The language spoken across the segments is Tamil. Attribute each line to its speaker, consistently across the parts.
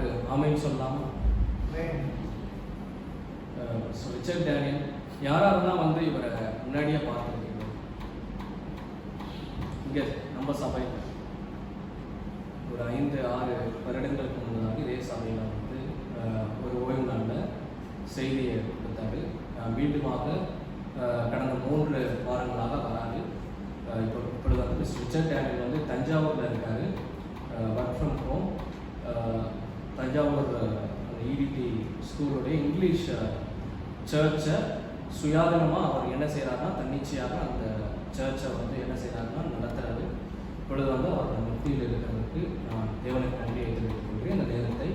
Speaker 1: நாமத்துக்கு ஆமென் சொல்லலாம். ரிச்சர்ட் டேனியல் யாரெல்லாம் வந்து இவரை முன்னாடியே பார்த்துருக்கீங்க? இங்கே நம்ம சபையில் ஒரு 5-6 வருடங்களுக்கு முன்னதாக இதே சபையில் வந்து ஒரு ஓய்வு நாளில் செய்தியை கொடுத்தாரு. மீண்டுமாக கடந்த 3 வாரங்களாக வராது. இப்பொழுது வந்து மிஸ்டர் ரிச்சர்ட் டேனியல் வந்து தஞ்சாவூரில் இருக்கார். Work from home. Thanjavur EDT ஸ்கூலுடைய இங்கிலீஷ் சர்ச்சை சுயாதீனமாக அவர் என்ன செய்கிறாருன்னா தன்னிச்சையாக அந்த சர்ச்சை வந்து என்ன செய்கிறாருன்னா நடத்துகிறாரு. இப்பொழுது வந்து அவர் முக்தியில் இருக்கிறதுக்கு நான் தேவனுக்கு நன்றியை தெரிவித்துக் கொள்கிறேன். அந்த நேரத்தை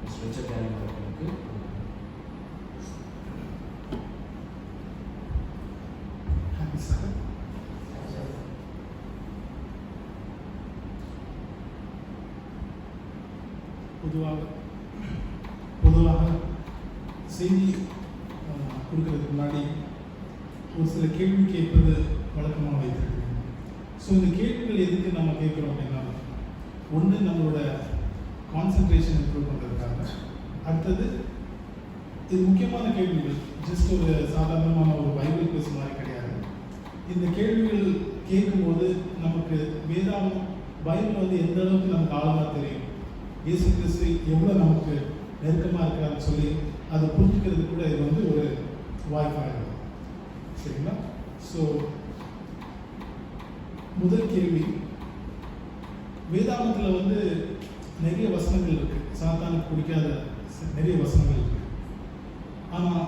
Speaker 1: மிஸ்டர் ரிச்சர்ட் டேனியல் அவர்களுக்கு
Speaker 2: பொதுவாக செய்தி கொடுக்கறதுக்கு முன்னாடி ஒரு சில கேள்வி கேட்பது வழக்கமாக வைத்திருக்கேன். ஸோ இந்த கேள்விகள் எதுக்கு நம்ம கேட்குறோம் அப்படின்னா, ஒன்று நம்மளோட கான்சன்ட்ரேஷன் இம்ப்ரூவ் பண்ணுறதுக்காக, அடுத்தது இது முக்கியமான கேள்விகள், ஜஸ்ட் ஒரு சாதாரணமான ஒரு பைபிள் குவிஸ் மாதிரி கிடையாது. இந்த கேள்விகள் கேட்கும்போது நமக்கு வேதாகம் பைபிள் வந்து எந்த அளவுக்கு நமக்கு ஆழமாக தெரியும், இயேசு கிறிஸ்து எவ்வளோ நமக்கு நெருக்கமாக இருக்கிறான்னு சொல்லி அதை புரிஞ்சுக்கிறது கூட இது வந்து ஒரு வாய்ப்பாக இருக்கும். சரிங்களா? ஸோ முதல் கேள்வி, வேதாகமத்தில் வந்து நிறைய வசனங்கள் இருக்கு, சாத்தானுக்கு பிடிக்காத நிறைய வசனங்கள் இருக்கு. ஆனால்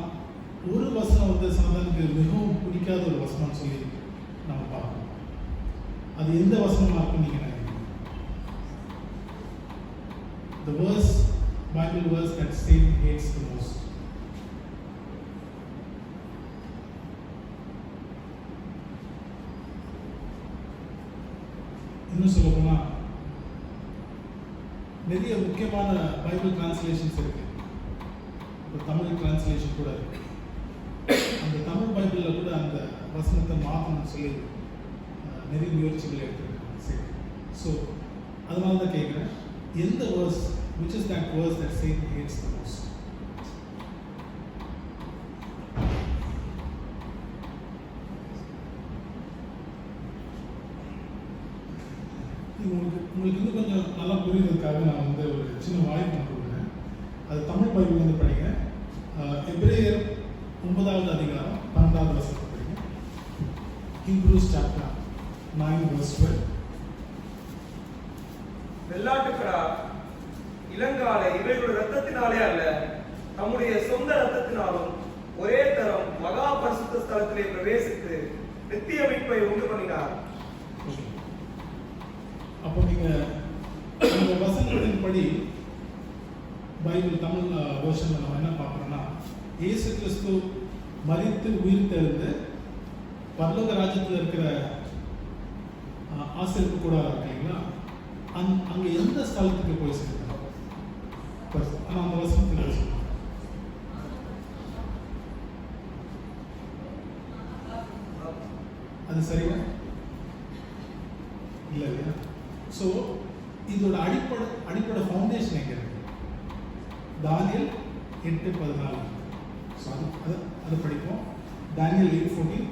Speaker 2: ஒரு வசனம் வந்து சாத்தானுக்கு மிகவும் பிடிக்காத ஒரு வசனம் சொல்லி நம்ம பார்க்கணும். அது எந்த வசனமாக இருக்கும் நீங்க நினைக்கிறீங்க? The verse, Bible verse that Satan hates the most. இன்னும் சொல்ல போனால் நிறைய முக்கியமான பைபிள் டிரான்ஸ்லேஷன்ஸ் இருக்கு. இப்போ தமிழ் டிரான்ஸ்லேஷன் கூட இருக்கு. அந்த தமிழ் பைபிளில் கூட அந்த வசனத்தை மாற்றணும்னு சொல்லி நிறைய முயற்சிகள் எடுத்துருக்காங்க. சரி, ஸோ அதனால தான் கேட்குறேன், எந்த verse, which is that verse that Satan hates the most? உங்களுக்கு இன்னும் கொஞ்சம் நல்லா புரியுறதுக்காக நான் வந்து ஒரு சின்ன வாய்ப்பு கொடுக்குறேன். அது தமிழ் பைபிள் வந்து படிங்க. எபிரேயர் 9வது அதிகாரம் 12வது வசனத்தை படிங்க. Hebrews chapter 9 verse 12.
Speaker 3: வெள்ளாட்டுக்கடா இளங்காலை இவைகளுடைய ரத்தத்தினாலே அல்ல, நம்முடைய சொந்த ரத்தத்தினாலும் ஒரே தரம் மகா பரிசுத்த ஸ்தலத்திலே பிரவேசித்து நித்திய மீட்பை உண்டு பண்ணினார்.
Speaker 2: அப்போ நீங்க இந்த வசனத்தின் படி பைபிள் தமிழ் வெர்ஷன்ல நம்ம என்ன பார்க்கறோம்னா, இயேசு கிறிஸ்து மரித்து உயிர் தெழுந்து பரலோக ராஜ்யத்தில் இருக்கிற ஆசீர்வாத கூடாரம் இருக்கு இல்லைங்களா, அங்க எந்த ஸ்தலத்துக்கு போய் சேர்ந்தார்? ஆனா அந்த வசனத்துக்கு அது சரியா இல்ல இல்லையா? ஸோ இதோட அடிப்படை ஃபவுண்டேஷன் எங்க இருக்கு? தானியேல் 8:14. ஸோ அது படிப்போம். தானியேல் 8:14.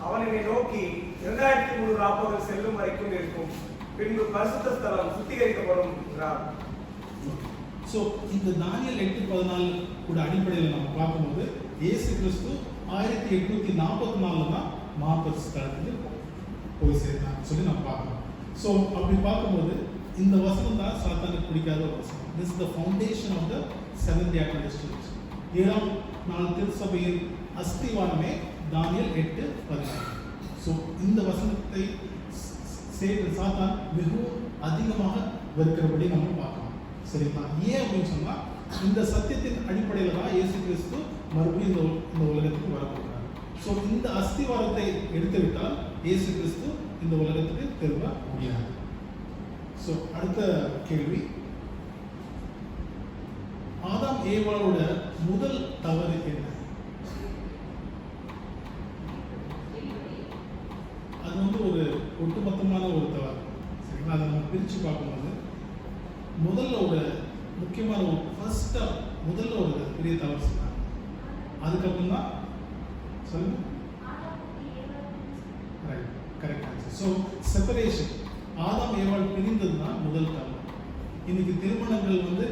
Speaker 3: அவனை நோக்கி 2300 ராப்பகல் செல்லும் வரைக்கும் இருக்கும், பின்பு பரிசுத்த ஸ்தலம் சுத்திகரிக்கப்படும் என்றார்.
Speaker 2: ஸோ இந்த தானியேல் 8:14 கூட அடிப்படையில் நம்ம பார்க்கும்போது இயேசு கிறிஸ்து 1844 தான் மாபரிசுத்த ஸ்தலத்துக்கு போய் சேர்ந்தான்னு சொல்லி நம்ம பார்க்கணும். ஸோ அப்படி பார்க்கும்போது இந்த வசனம் தான் சாத்தானுக்கு பிடிக்காத ஒரு வசனம். This is the foundation of the Seventh Day Adventist Church. 7ஆம் நாள் திருச்சபையின் அஸ்திவாரமே தானியேல் 8:14. ஸோ இந்த வசனத்தை சாத்தான் மிகவும் அதிகமாக வெறுக்கிறபடி நம்ம பார்க்கலாம். சரிங்களா? ஏன் அப்படின்னு சொன்னா, இந்த சத்தியத்தின் அடிப்படையில் தான் இயேசு கிறிஸ்து மறுபடியும் இந்த உலகத்துக்கு வரப்போகிறார். ஸோ இந்த அஸ்திவாரத்தை எடுத்துவிட்டால் இயேசு கிறிஸ்து இந்த உலகத்துக்கு திரும்ப முடியாது. ஸோ அடுத்த கேள்வி, ஆதாம் ஏவாளோட முதல் தவறு என்ன? பார்க்கும்போது முதல்ல ஒரு முக்கியமான ஒரு முதல்ல ஒரு பெரிய தவறு சொன்னாங்க. அதுக்கப்புறம் தான் சொல்லுங்க. Right, correct answer. So separation, ஆதாம் ஏவாள் பிரிந்தது தான் முதல் தவறு. இன்னைக்கு திருமணங்கள் வந்து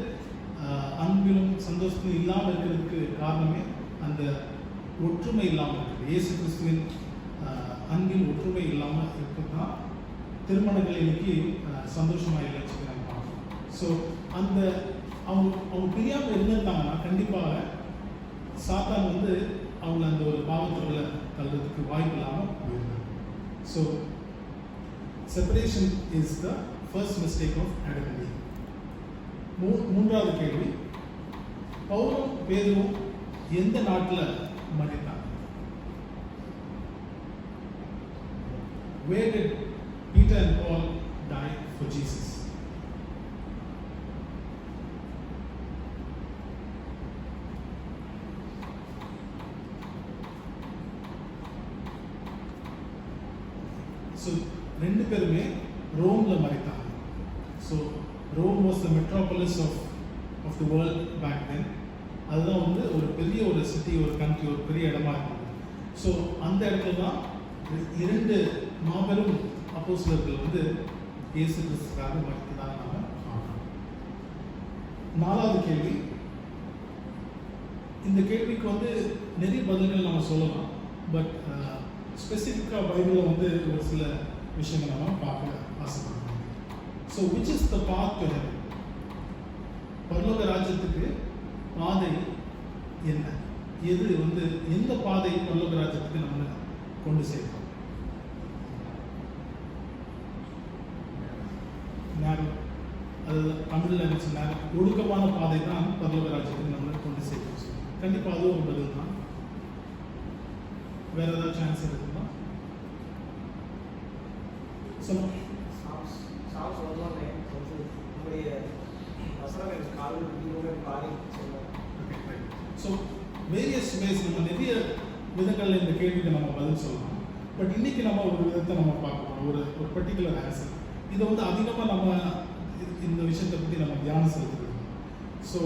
Speaker 2: அன்பிலும் சந்தோஷமும் இல்லாமல் இருக்கிறதுக்கு காரணமே அந்த ஒற்றுமை இல்லாமல் இருக்குது. இயேசு கிறிஸ்துவின் அன்பில் ஒற்றுமை இல்லாமல் இருக்கிறது தான் திருமணங்கள் இன்னைக்கு சந்தோஷமாக இல்லைன்னு சொல்லி நம்ம பார்க்கணும். ஸோ அந்த அவங்க பிரியாமல் இருந்திருந்தாங்கன்னா கண்டிப்பாக சாத்தான் வந்து அவங்கள அந்த ஒரு பாவத்துக்குள்ள தள்ளுறதுக்கு வாய்ப்பு இல்லாமல் போயிருந்தாங்க. So separation is the first mistake of Adam and Eve. மூன்றாவது கேள்வி, பவுலும் பேதுருவும் எந்த நாட்டில் மரித்தாங்க? Where did Peter and Paul die for Jesus? So ரெண்டு பேருமே ரோம்ல மரித்தாங்க. So Rome was the metropolis of the world back then. அதுதான் வந்து ஒரு பெரிய ஒரு சிட்டி, ஒரு கண்ட்ரி, ஒரு பெரிய இடமா இருந்தது. ஸோ அந்த இடத்துல தான் இரண்டு மாபெரும் அப்போஸ்தலர்கள் வந்து இயேசு கிறிஸ்துக்காக மரித்ததாக நாம பார்க்கிறோம். நாலாவது கேள்வி, இந்த கேள்விக்கு வந்து நிறைய பதில்கள் நம்ம சொல்லலாம். பட் ஸ்பெசிஃபிக்காக பைபிளில் வந்து ஒரு சில விஷயங்கள் நம்ம பார்க்க ஆசைப்படுறோம். So which is the path to heaven? பரலோக ராஜ்யத்துக்கு பாதை என்ன? எது வந்து எந்த பாதை பரலோக ராஜ்யத்துக்கு நம்ம கொண்டு சேர்க்கிறோம்? நேரம், அது தமிழில் என்ன சொன்னார், ஒடுக்கமான பாதை தான் பரலோக ராஜ்யத்துக்கு நம்ம கொண்டு சேர்க்கிறோம். கண்டிப்பாக அதுவும் ஒரு பதில் தான். வேற ஏதாவது சான்ஸ் இருக்குங்களா? சொல்லுங்க. ஸோ வேரியஸ் வேஸ், நம்ம நிறைய விதங்களில் இந்த கேள்விக்கு நம்ம பதில் சொல்லலாம். பட் இன்னைக்கு நம்ம ஒரு விதத்தை நம்ம பார்க்கணும், ஒரு பர்டிகுலர் ஆன்சர். இதை வந்து அதிகமாக நம்ம இந்த விஷயத்தை பற்றி நம்ம தியானம் செலுத்துறோம். ஸோ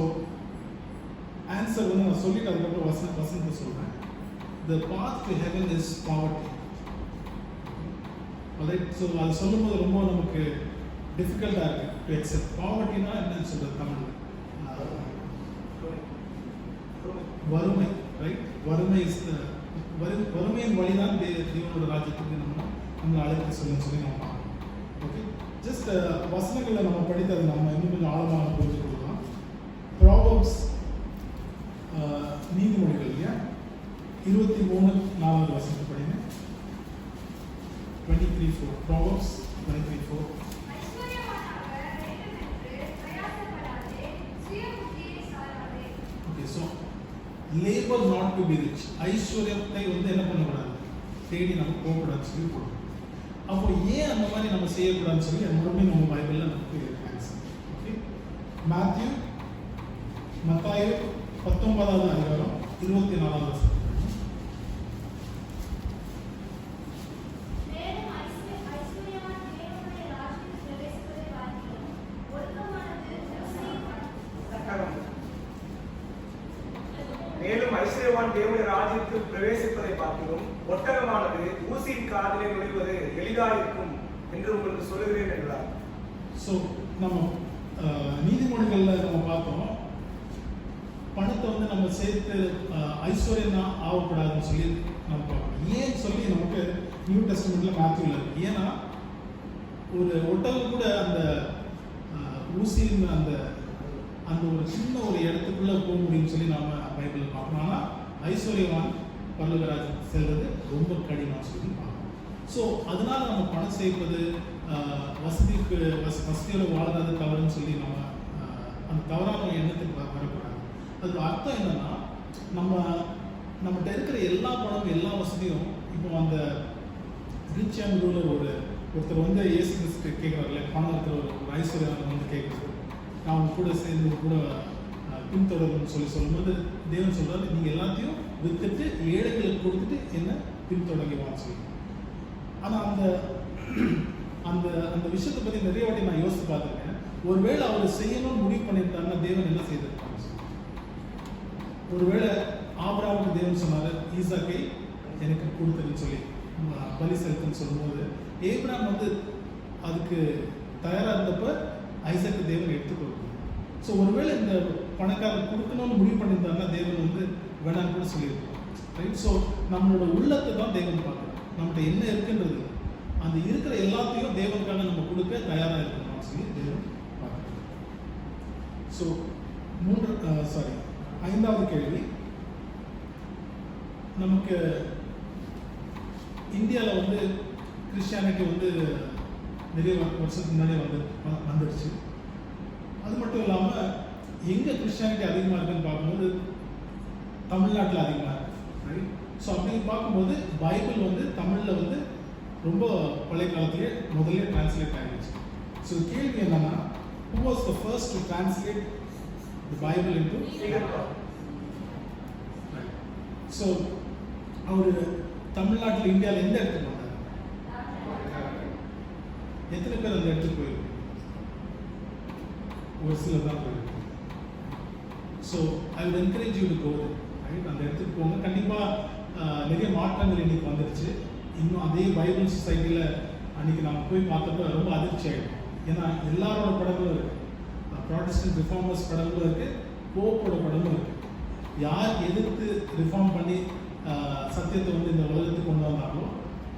Speaker 2: ஆன்சர் வந்து நான் சொல்லிட்டு அதுக்கப்புறம் வசனத்தை சொல்கிறேன். The path to heaven is poverty. Alright, so அது சொல்லும்போது ரொம்ப நமக்கு டிஃபிகல்ட்டாக இருக்குது டு அக்செப்ட். பாவர்ட்டினா என்னன்னு சொல்கிறது தமிழ்? வறுமை. ரைட், வறுமை இஸ் வறுமையின் வழிதான் தேவனோட ராஜ்யத்துக்கு நம்மளை அழைத்து சொல்லி நம்ம பார்க்கணும். ஓகே, ஜஸ்ட் வசனங்களை நம்ம படித்து அதை நம்ம இன்னும் கொஞ்சம் ஆழமாக புரிஞ்சு கொடுக்கலாம். ப்ராவர்ப்ஸ், நீதிமொழிகள் இல்லையா, 23:4 வசனத்தை படிங்க. 23:4, Proverbs 23:4. Okay, so labor not to be rich. ஐஸ்வர்யத்தை வந்து என்ன பண்ணக்கூடாது, தேடி நம்ம போகக்கூடாதுன்னு சொல்லி போடுறோம். அப்போ ஏன் அந்த மாதிரி நம்ம செய்யக்கூடாதுன்னு சொல்லி மறுபடியும் நம்ம பைபிளில் நமக்கு ஆன்சர். ஓகே, மத்தாயு 19வது அதிகாரம் 24வது வசனம்.
Speaker 3: மேலும் ஐஸ்வர்யவான் தேவனுடைய ராஜ்யத்தில் பிரவேசிப்பதை பார்க்கிறோம் ஒட்டகமானது ஊசியின் காதிலே நுழைவது எளிதாயிருக்கும் என்று உங்களுக்கு சொல்லுகிறேன் என்றார்.
Speaker 2: ஸோ நம்ம நீதிமொழிகளில் நம்ம பார்த்தோம், பணத்தை வந்து நம்ம சேர்த்து ஐஸ்வர்யம் தான் ஆகக்கூடாதுன்னு சொல்லி நம்ம பார்க்கணும். ஏன்னு சொல்லி நமக்கு நியூ டெஸ்டமெண்ட்ல மேத்யூவில் இருக்கு. ஏன்னா ஒரு ஒட்டகம் கூட அந்த ஊசியின் அந்த ஒரு சின்ன ஒரு இடத்துக்குள்ள போக முடியும்னு சொல்லி நாம பைபிளில் பார்க்கணும். ஆனால் ஐஸ்வர்யவான் பரலோக ராஜ்யத்துக்கு செல்வது ரொம்ப கடினம் சொல்லி பார்க்கணும். ஸோ அதனால நம்ம பணம் சேர்ப்பது, வசதியோட வாழ்றது தவறுன்னு சொல்லி நம்ம அந்த தவறான எண்ணத்துக்கு வரக்கூடாது. அதுக்கு அர்த்தம் என்னன்னா, நம்மகிட்ட இருக்கிற எல்லா பணமும் எல்லா வசதியும், இப்போ அந்த ரிச் அண்ட் ரூலர் ஒருத்தர் வந்து இயேசு கிறிஸ்து கேட்குறாருல, பணம் இருக்கிற ஒரு ஐஸ்வர்யவான் வந்து கேட்குறது, நான் அவங்க கூட சேர்ந்து கூட பின்தொடர்ன்னு சொல்லும்போது தேவன் சொல்றாரு, நீங்க எல்லாத்தையும் வித்துட்டு ஏழைகளுக்கு கொடுத்துட்டு என்ன பின்தொடங்கி வாங்க சொல்லி. ஆனா அந்த அந்த அந்த விஷயத்தை பற்றி நிறைய வாட்டி நான் யோசித்து பார்த்துருக்கேன். ஒருவேளை அவர் செய்யணும்னு முடிவு பண்ணியிருந்தாருன்னா தேவன் என்ன செய்திருப்பாங்க? ஒருவேளை ஆபிரகாமுக்கு தேவன் சொன்னார் ஈசாக்கை எனக்கு கொடுத்துருன்னு சொல்லி பலி செலுத்துன்னு சொல்லும்போது ஏப்ராம் வந்து அதுக்கு தயாராக இருந்தப்ப ஐசாக்கு தேவன் எடுத்து கொடுக்கணும். ஸோ ஒருவேளை இந்த பணக்காரர் கொடுக்கணும்னு முடிவு பண்ணியிருந்தாருன்னா தேவன் வந்து வேணான்னு கூட சொல்லியிருக்கோம். ரைட். ஸோ நம்மளோட உள்ளத்தை தான் தேவன் பார்க்குறோம். நம்மகிட்ட என்ன இருக்குன்றது அந்த இருக்கிற எல்லாத்தையும் தேவனுக்காக நம்ம கொடுக்க தயாராக இருக்கணும் சொல்லி தேவன் பார்க்குறோம். ஸோ 5வது கேள்வி, நமக்கு இந்தியாவில் வந்து கிறிஸ்டியானிட்டி வந்து நிறைய வருஷத்துக்கு முன்னாடியே வந்துடுச்சு. அது மட்டும் இல்லாமல் எங்கே கிறிஸ்டியானிட்டி அதிகமாக இருக்குன்னு பார்க்கும்போது தமிழ்நாட்டில் அதிகமாக இருக்கு. ரைட். ஸோ அப்படி பார்க்கும்போது பைபிள் வந்து தமிழில் வந்து ரொம்ப பழைய காலத்திலே முதல்ல டிரான்ஸ்லேட் ஆகிடுச்சு. ஸோ கேள்வி என்னன்னா, who was the first to translate the Bible into English? So அவர் தமிழ்நாட்டில் இந்தியாவில் எந்த இடத்துக்கு வந்தார்? எத்தனை பேர் அந்த இடத்துக்கு போயிருக்கு? ஒரு சிலர் தான் போயிருக்கு. So I would encourage you to go there. Right. அந்த இடத்துக்கு போங்க. கண்டிப்பாக நிறைய மாற்றங்கள் இன்னைக்கு வந்துடுச்சு. இன்னும் அதே பைபிள் சொசைட்டியில் அன்றைக்கி நம்ம போய் பார்த்தப்ப ரொம்ப அதிர்ச்சி ஆகிடும். ஏன்னா எல்லாரோட படங்களும் இருக்குது. ப்ராட்டஸ்டன்ட் ரிஃபார்மர்ஸ் படங்களும் இருக்குது, போப்போட படமும் இருக்குது. யார் எதிர்த்து ரிஃபார்ம் பண்ணி சத்தியத்தை வந்து இந்த உலகத்துக்கு கொண்டு வந்தாங்களோ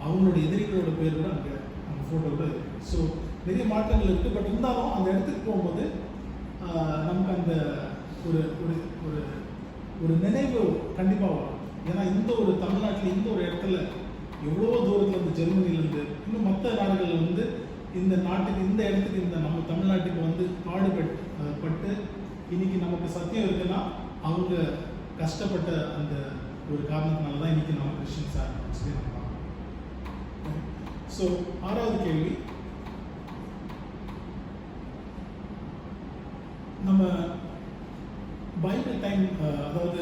Speaker 2: அவங்களோட எதிரிகளோட பேர் கூட அங்கே அந்த ஃபோட்டோவில் இருக்குது. ஸோ நிறைய மாற்றங்கள் இருக்குது. பட் இருந்தாலும் அந்த இடத்துக்கு போகும்போது நமக்கு அந்த ஒரு ஒரு ஒரு ஒரு நினைவு கண்டிப்பாக வரும். ஏன்னா இந்த ஒரு தமிழ்நாட்டில் இந்த ஒரு இடத்துல எவ்வளோ தூரத்தில் இருந்து ஜெர்மனிலேருந்து இன்னும் மற்ற நாடுகளில் வந்து இந்த நாட்டுக்கு இந்த இடத்துக்கு இந்த நம்ம தமிழ்நாட்டுக்கு வந்து பாடுபட்டு இன்னைக்கு நமக்கு சத்தியம் இருக்குன்னா அவங்க கஷ்டப்பட்ட அந்த ஒரு காரணத்தினால தான் இன்னைக்கு நம்ம கிறிஸ்டியன்ஸாக இருக்கோம் சொல்லி நம்ம பார்க்கணும். ஸோ 6வது கேள்வி, நம்ம பைபிள் டைம் அதாவது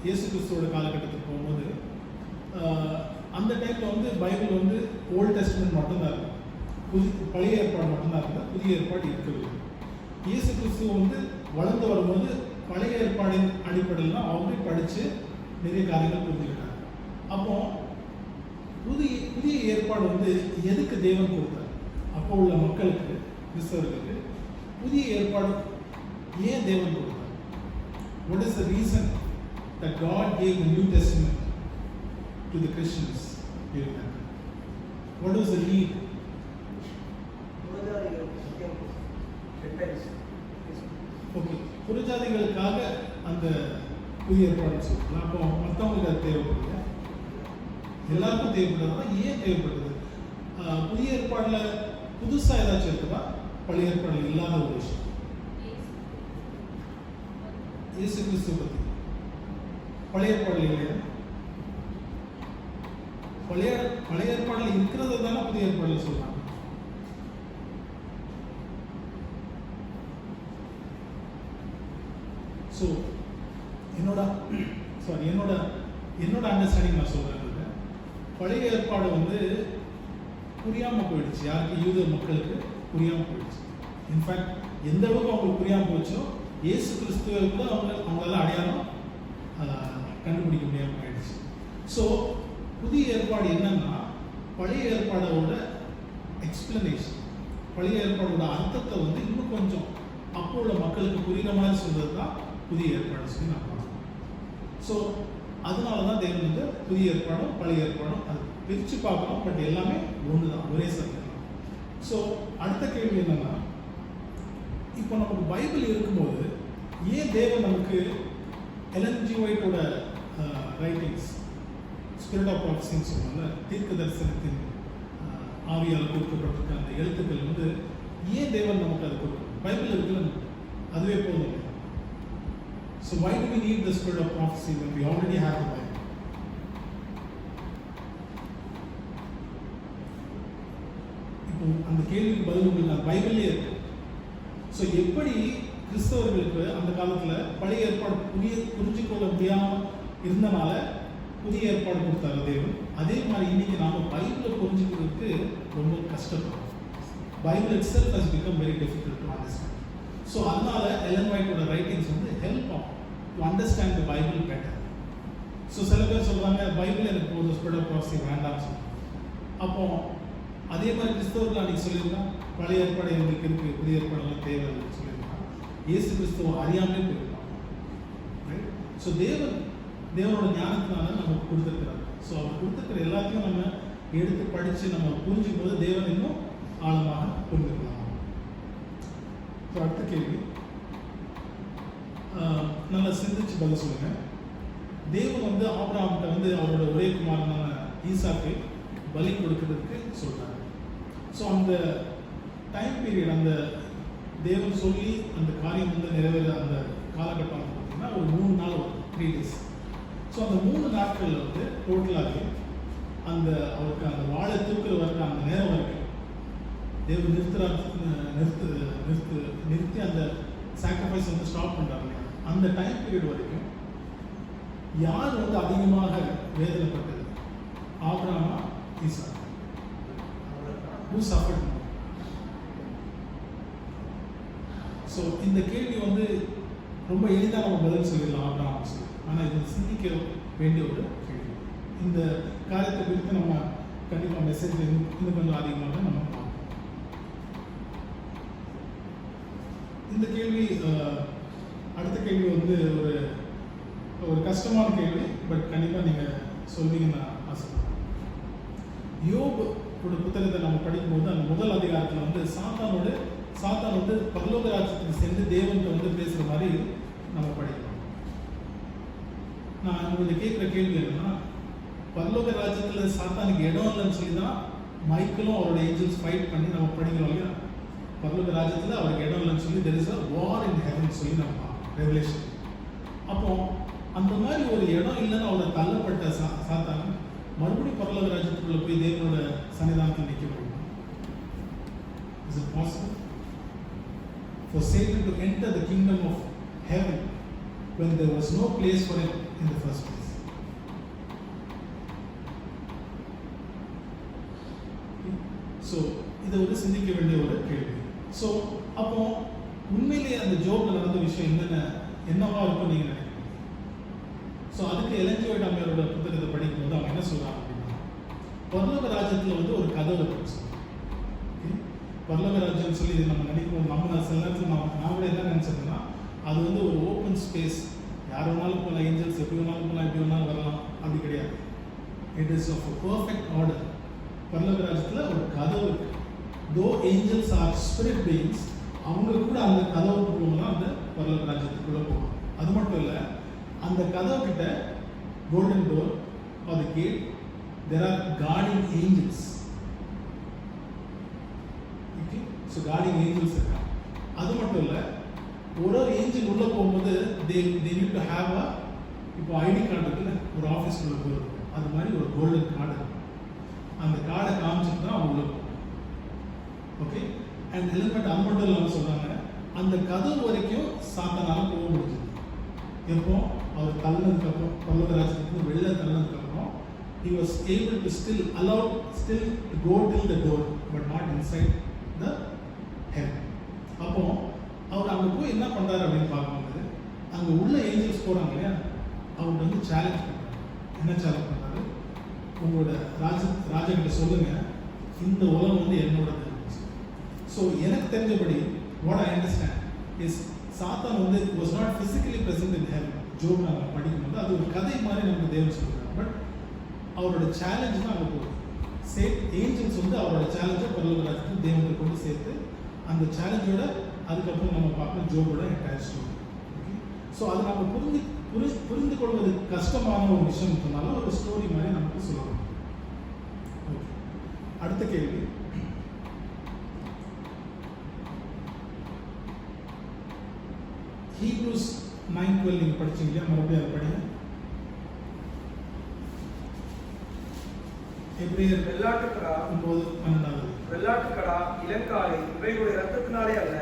Speaker 2: இயேசு கிறிஸ்துவோட காலகட்டத்துக்கு போகும்போது அந்த டைமில் வந்து பைபிள் வந்து ஓல்ட் டெஸ்ட்மென்ட் மட்டும்தான் இருக்கும். பழைய ஏற்பாடு மட்டும்தான் இருக்குது, புதிய ஏற்பாடு இருக்கவில்லை. இயேசு கிறிஸ்துவ வந்து வளர்ந்து வரும்போது பழைய ஏற்பாடின் அடிப்படையில் தான் அவங்களே படித்து நிறைய காரியங்கள் புரிஞ்சுக்கிட்டாங்க. அப்போ புதிய ஏற்பாடு வந்து எதுக்கு தேவன் கொடுத்தார்? அப்போ உள்ள மக்களுக்கு, கிறிஸ்தவர்களுக்கு புதிய ஏற்பாடு ஏன் தேவன் கொடுத்தார்? What is the reason that God gave the New Testament to the Christians during that time? What was the need? Okay, புறஜாதிகளுக்காக அந்த புதிய ஏற்பாடு சொல்லலாம். அப்போ மற்றவங்களுக்கு அது தேவைப்படுது, எல்லாருக்கும் தேவைப்படுறதா? ஏன் தேவைப்படுது? புதிய ஏற்பாடில் புதுசாக ஏதாச்சும் இருக்குதா? பழைய ஏற்பாடில் இல்லாத ஒரு விஷயம் இயேசு கிறிஸ்துவ பற்றி பழைய ஏற்பாடில் இல்லையா? பழைய ஏற்பாடில் இருக்கிறத தானே புதிய ஏற்பாடில் சொல்றாங்க. ஸோ என்னோட அண்டர்ஸ்டாண்டிங் நான் சொல்றேன். பழைய ஏற்பாடு வந்து புரியாம போயிடுச்சு. யாருக்கு? யூத மக்களுக்கு புரியாம போயிடுச்சு. இன்ஃபேக்ட் எந்த அளவுக்கு அவங்களுக்கு புரியாம போச்சோ இயேசு கிறிஸ்துவை கூட அவங்களால அடையாளம் கண்டுபிடிக்க முடியாம போயிடுச்சு. ஸோ புதிய ஏற்பாடு என்னன்னா பழைய ஏற்பாடோட எக்ஸ்பிளனேஷன், பழைய ஏற்பாடோட அர்த்தத்தை வந்து இன்னும் கொஞ்சம் அப்போ உள்ள மக்களுக்கு புரிகிற மாதிரி சொல்றது தான் புதிய ஏற்பாடு சொல்லி நான் பார்க்கணும். ஸோ அதனால தான் தேவன் வந்து புதிய ஏற்பாடும் பழைய ஏற்பாடும் அது பிரித்து பார்க்கணும். பட் எல்லாமே ஒன்று தான், ஒரே சத்தியம் தான். ஸோ அடுத்த கேள்வி என்னன்னா, இப்போ நமக்கு பைபிள் இருக்கும்போது ஏன் தேவன் நமக்கு எலன் ஜி ஒயிட்டோட ரைட்டிங்ஸ், ஸ்பிரிட் ஆஃப் ப்ராஃபஸின்னு சொல்லுவாங்க, தீர்க்க தரிசனத்தின் ஆவியால் கொடுக்கப்பட்டிருக்க அந்த எழுத்துக்கள் வந்து ஏன் தேவன் நமக்கு அது கொடுக்கணும்? பைபிள் இருக்குல்ல, அதுவே போதும். So why do we need the spirit of prophecy when we already have the Bible? இப்போ அந்த கேள்விக்கு பதில் உங்களுக்கு அந்த பைபிள்லேயே இருக்கு. ஸோ எப்படி கிறிஸ்தவர்களுக்கு அந்த காலத்தில் பழைய ஏற்பாடு புரிஞ்சுக்கொள்ள முடியாமல் இருந்தனால புதிய ஏற்பாடு கொடுத்தாரு தேவன், அதே மாதிரி இன்னைக்கு நாம பைபிளை புரிஞ்சுக்கிறதுக்கு ரொம்ப கஷ்டப்படுறோம். Bible itself has become very difficult to understand. So அதனால எலன் ஒயிட்டோட ரைட்டிங்ஸ் வந்து ஹெல்ப் ஆகும் to understand the Bible better. So சில பேர் சொல்லுவாங்க பைபிள் எனக்கு ஒரு ஸ்பிரிட் ஆஃப் ப்ராஃபஸி வேண்டாம்னு சொல்லுவாங்க. அப்போ அதே மாதிரி கிறிஸ்தவர்கள் அன்றைக்கி சொல்லியிருக்கான் பழைய ஏற்பாடு எங்களுக்கு இருக்குது, புதிய ஏற்பாடெல்லாம் தேவைன்னு சொல்லியிருக்கான். இயேசு கிறிஸ்துவ அறியாமலே போயிருக்கான். ரைட்? ஸோ தேவனோட ஞானத்தினால நமக்கு கொடுத்துருக்கிறார். ஸோ அவர் கொடுத்துருக்கிற எல்லாத்தையும் நம்ம எடுத்து படித்து நம்ம புரிஞ்சுக்கும் போது தேவன் இன்னும் ஆழமாக புரிஞ்சுக்கலாம். ஸோ அடுத்த கேள்வி நல்லா சிந்திச்சு பதில் சொல்லுங்க. தேவன் வந்து ஆபிரகாம்கிட்ட வந்து அவரோட ஒரே குமாரனான ஈசாக்கை பலி கொடுக்கிறதுக்கு சொல்றாரு. ஸோ அந்த டைம் பீரியட், அந்த தேவன் சொல்லி அந்த காரியம் வந்து நிறைவேற அந்த காலகட்டம் பார்த்தீங்கன்னா ஒரு 3 நாள் வரும், 3 days. ஸோ அந்த 3 நாட்களில் வந்து டோட்டலாகவே அந்த அவருக்கு அந்த வாழை தூக்குற வரைக்கும் அந்த நேரம் வரைக்கும் தேவன் நிறுத்தி அந்த சாக்ரிஃபைஸ் வந்து ஸ்டாப் பண்ணுறாங்க. அந்த டைம் பீரியட் வரைக்கும் யார் வந்து அதிகமாக வேதனைப்பட்டது? ஆபிரகாமா, ஈசாக்? Who suffered more? ஸோ இந்த கேள்வி வந்து ரொம்ப எளிதாக நம்ம பதில் சொல்லிடலாம் ஆபிரகாம் சொல்லி. ஆனால் இது சிந்திக்க வேண்டிய ஒரு கேள்வி. இந்த காரியத்தை குறித்து நம்ம கண்டிப்பாக மெசேஜ் இன்னும் கொஞ்சம் அதிகமாக நம்ம பார்ப்போம். இந்த கேள்வி அடுத்த கேள்வி வந்து ஒரு கஷ்டமான கேள்வி, பட் கண்டிப்பாக நீங்கள் சொல்வீங்கன்னு நான் ஆசைப்படுறேன். யோபு ஒரு புத்தகத்தை நம்ம படிக்கும்போது அந்த முதல் அதிகாரத்தில் வந்து சாத்தான் வந்து பரலோக ராஜ்யத்துக்கு சென்று தேவன்கிட்ட வந்து பேசுகிற மாதிரி நம்ம படிக்கிறோம். நான் உங்களுக்கு கேட்குற கேள்வி என்னன்னா, பரலோக ராஜ்யத்தில் சாத்தானுக்கு இடம் இல்லைன்னு சொல்லி தான் மைக்கேலும் அவரோட ஏஞ்சல்ஸ் ஃபைட் பண்ணி நம்ம படிக்கிறோம் இல்லையா? பரலோக ராஜ்யத்தில் அவருக்கு இடம் இல்லைன்னு சொல்லி there is a war in heaven சொல்லி நம்ம ரெவலேஷன். அப்போ அந்த மாதிரி ஒரு இடம் இல்லைன்னு அவரை தள்ளப்பட்ட சாத்தான் மறுபடியும் பரலோக ராஜ்யத்துக்குள்ள போய் தேவனோட சன்னிதானத்தில் நிற்க முடியும்? Is it possible for Satan to enter the kingdom of heaven when there was no place for him in the first place? So இதை வந்து சிந்திக்க வேண்டிய ஒரு கேள்வி. ஸோ அப்போ உண்மையிலேயே அந்த ஜோப்ல நடந்த விஷயம் என்னவா இருக்கும் நீங்க நினைக்கிறீங்க? ஸோ அதுக்கு எலன் ஒயிட் அம்மையாரோட புத்தகத்தை படிக்கும்போது அவங்க என்ன சொல்றாங்க அப்படின்னா, பரலோக ராஜ்யத்தில் வந்து ஒரு கதவு இருக்கு. பரலோக ராஜ்யம் சொல்லி நம்ம நினைக்கும், நம்ம சில நேரத்தில் நான் கூட என்ன நினைச்சதுன்னா அது வந்து ஒரு ஓப்பன் ஸ்பேஸ், யார் வேணாலும் போகலாம், ஏஞ்சல்ஸ் எப்படி வேணாலும் போகலாம், எப்படி வேணாலும் வரலாம், அப்படி கிடையாது. It is of a perfect order. பரலோக ராஜ்யத்தில் ஒரு கதவு இருக்கு. தோ ஏஞ்சல்ஸ் ஆர் ஸ்பிரிட் பீயிங்ஸ், அவங்க கூட அந்த கதவுக்கு போகணும்னா அந்த பரலோக ராஜ்யத்துக்குள்ள போகணும். அது மட்டும் இல்லை, அந்த கதவு கிட்ட golden door or the gate, there are guarding angels. Okay, so guarding angels இருக்காங்க. அது மட்டும் இல்லை, ஒரு ஏஞ்சல் உள்ள போகும்போது they need to have a, இப்போ ஐடி கார்டு இருக்குல்ல, ஒரு ஆஃபீஸ்க்குள்ள போகிறது, அது மாதிரி ஒரு கோல்டன் கார்டு இருக்கும். அந்த கார்டை காமிச்சிட்டு தான் அவங்க உள்ள போகும். ஓகே, அண்ட் எலிமெண்ட் அது மட்டும் இல்லாமல் சொல்கிறாங்க, அந்த கதவு வரைக்கும் சாத்தானால போக முடிஞ்சது. எப்போ அவர் தள்ளதுக்கப்புறம், பரலோக ராஜ்யத்துக்கு வெளில தள்ளதுக்கப்புறம் he was able to still to go till the door but not inside the heaven. அப்போ அவர் அங்கே போய் என்ன பண்ணுறாரு அப்படின்னு பார்க்கும்போது, அங்கே உள்ள ஏஞ்சல்ஸ் போகிறாங்க இல்லையா, அவங்க வந்து சேலஞ்ச் பண்ணுறாங்க. என்ன சேலஞ்ச் பண்ணுறாரு? உங்களோட ராஜகிட்ட சொல்லுங்க, இந்த உலகம் வந்து என்னோடது. ஸோ எனக்கு தெரிஞ்சபடி வாட் ஐ அண்டர்ஸ்டாண்ட் இஸ், சாத்தான் வந்து was not physically present in heaven. Job நாங்கள் படிக்கும்போது அது ஒரு கதை மாதிரி நமக்கு தேவன் சொல்கிறாங்க. பட் அவரோட சேலஞ்ச் தான் அங்கே போகுது. ஏஞ்சல்ஸ் வந்து அவரோட சேலஞ்சை பரலோக ராஜ்யத்துக்கு தேவனை கொண்டு சேர்த்து, அந்த சேலஞ்சோட அதுக்கப்புறம் நம்ம பார்க்கணும் ஜோபோட என்டையர் ஸ்டோரி. ஓகே, ஸோ அது நம்ம புரிந்து கொள்வது கஷ்டமான ஒரு விஷயம் சொன்னாலும் ஒரு ஸ்டோரி மாதிரி நமக்கு சொல்லணும். ஓகே, அடுத்த கேள்வி. Hebrews 9:12 நீங்க படிச்சீங்க இல்லையா? மறுபடியும் அதை படிங்க. எபிரேயர்
Speaker 3: வெள்ளாட்டுக்கடா
Speaker 2: 9:12.
Speaker 3: வெள்ளாட்டுக்கடா, இளங்காலை இவைகளுடைய ரத்தத்தினாலே அல்ல,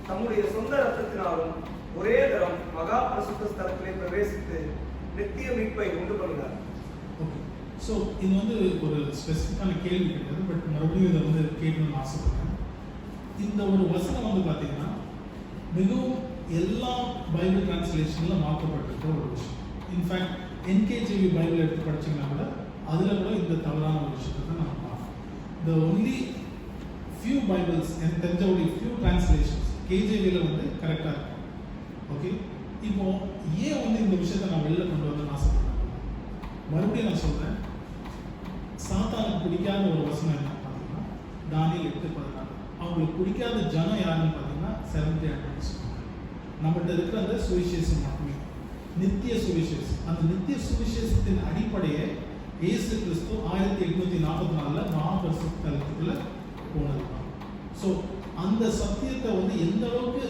Speaker 3: தம்முடைய சொந்த ரத்தத்தினாலும் ஒரே தரம் மகா பரிசுத்த ஸ்தலத்திலே பிரவேசித்து நித்திய மீட்பை உண்டு பண்ணுகிறார்.
Speaker 2: ஓகே, ஸோ இது வந்து ஒரு ஸ்பெசிஃபிக்கான கேள்வி கிடையாது, பட் மறுபடியும் இதை வந்து கேட்கணும்னு ஆசைப்படுறேன். இந்த ஒரு வசனம் வந்து பார்த்தீங்கன்னா மிகவும் எல்லா பைபிள் டிரான்ஸ்லேஷன்ல மாற்றப்பட்டிருக்க ஒரு விஷயம். இன்ஃபேக்ட் NKJV பைபிள் எடுத்து படிச்சீங்கன்னா கூட அதில் கூட இந்த தவறான ஒரு விஷயத்தை தான் நம்ம பார்க்கணும். The only few Bibles எனக்கு தெரிஞ்ச ஒரு few translations KJVல வந்து கரெக்டாக இருக்கும். ஓகே, இப்போ ஏன் வந்து இந்த விஷயத்தை நான் வெளில கொண்டு வந்து ஆசைப்படுறேன்? மறுபடியும் நான் சொல்றேன், சாத்தானுக்கு பிடிக்காத ஒரு வசனம் என்ன பார்த்தீங்கன்னா தானியேல் 8:14. அவங்களுக்கு பிடிக்காத ஜனம் யாருன்னு பார்த்தீங்கன்னா செவன்த் டே அட்வென்டிஸ்ட். நம்மகிட்ட இருக்கிற அந்த சுவிசேஷம் மட்டுமே, நித்திய சுவிசேஷம். அந்த நித்திய சுவிசேஷத்தின் அடிப்படையை இயேசு கிறிஸ்து 1844 மகாபரிசுத்த ஸ்தலத்துக்குள்ள போனது தான். ஸோ அந்த சத்தியத்தை வந்து எந்த அளவுக்கு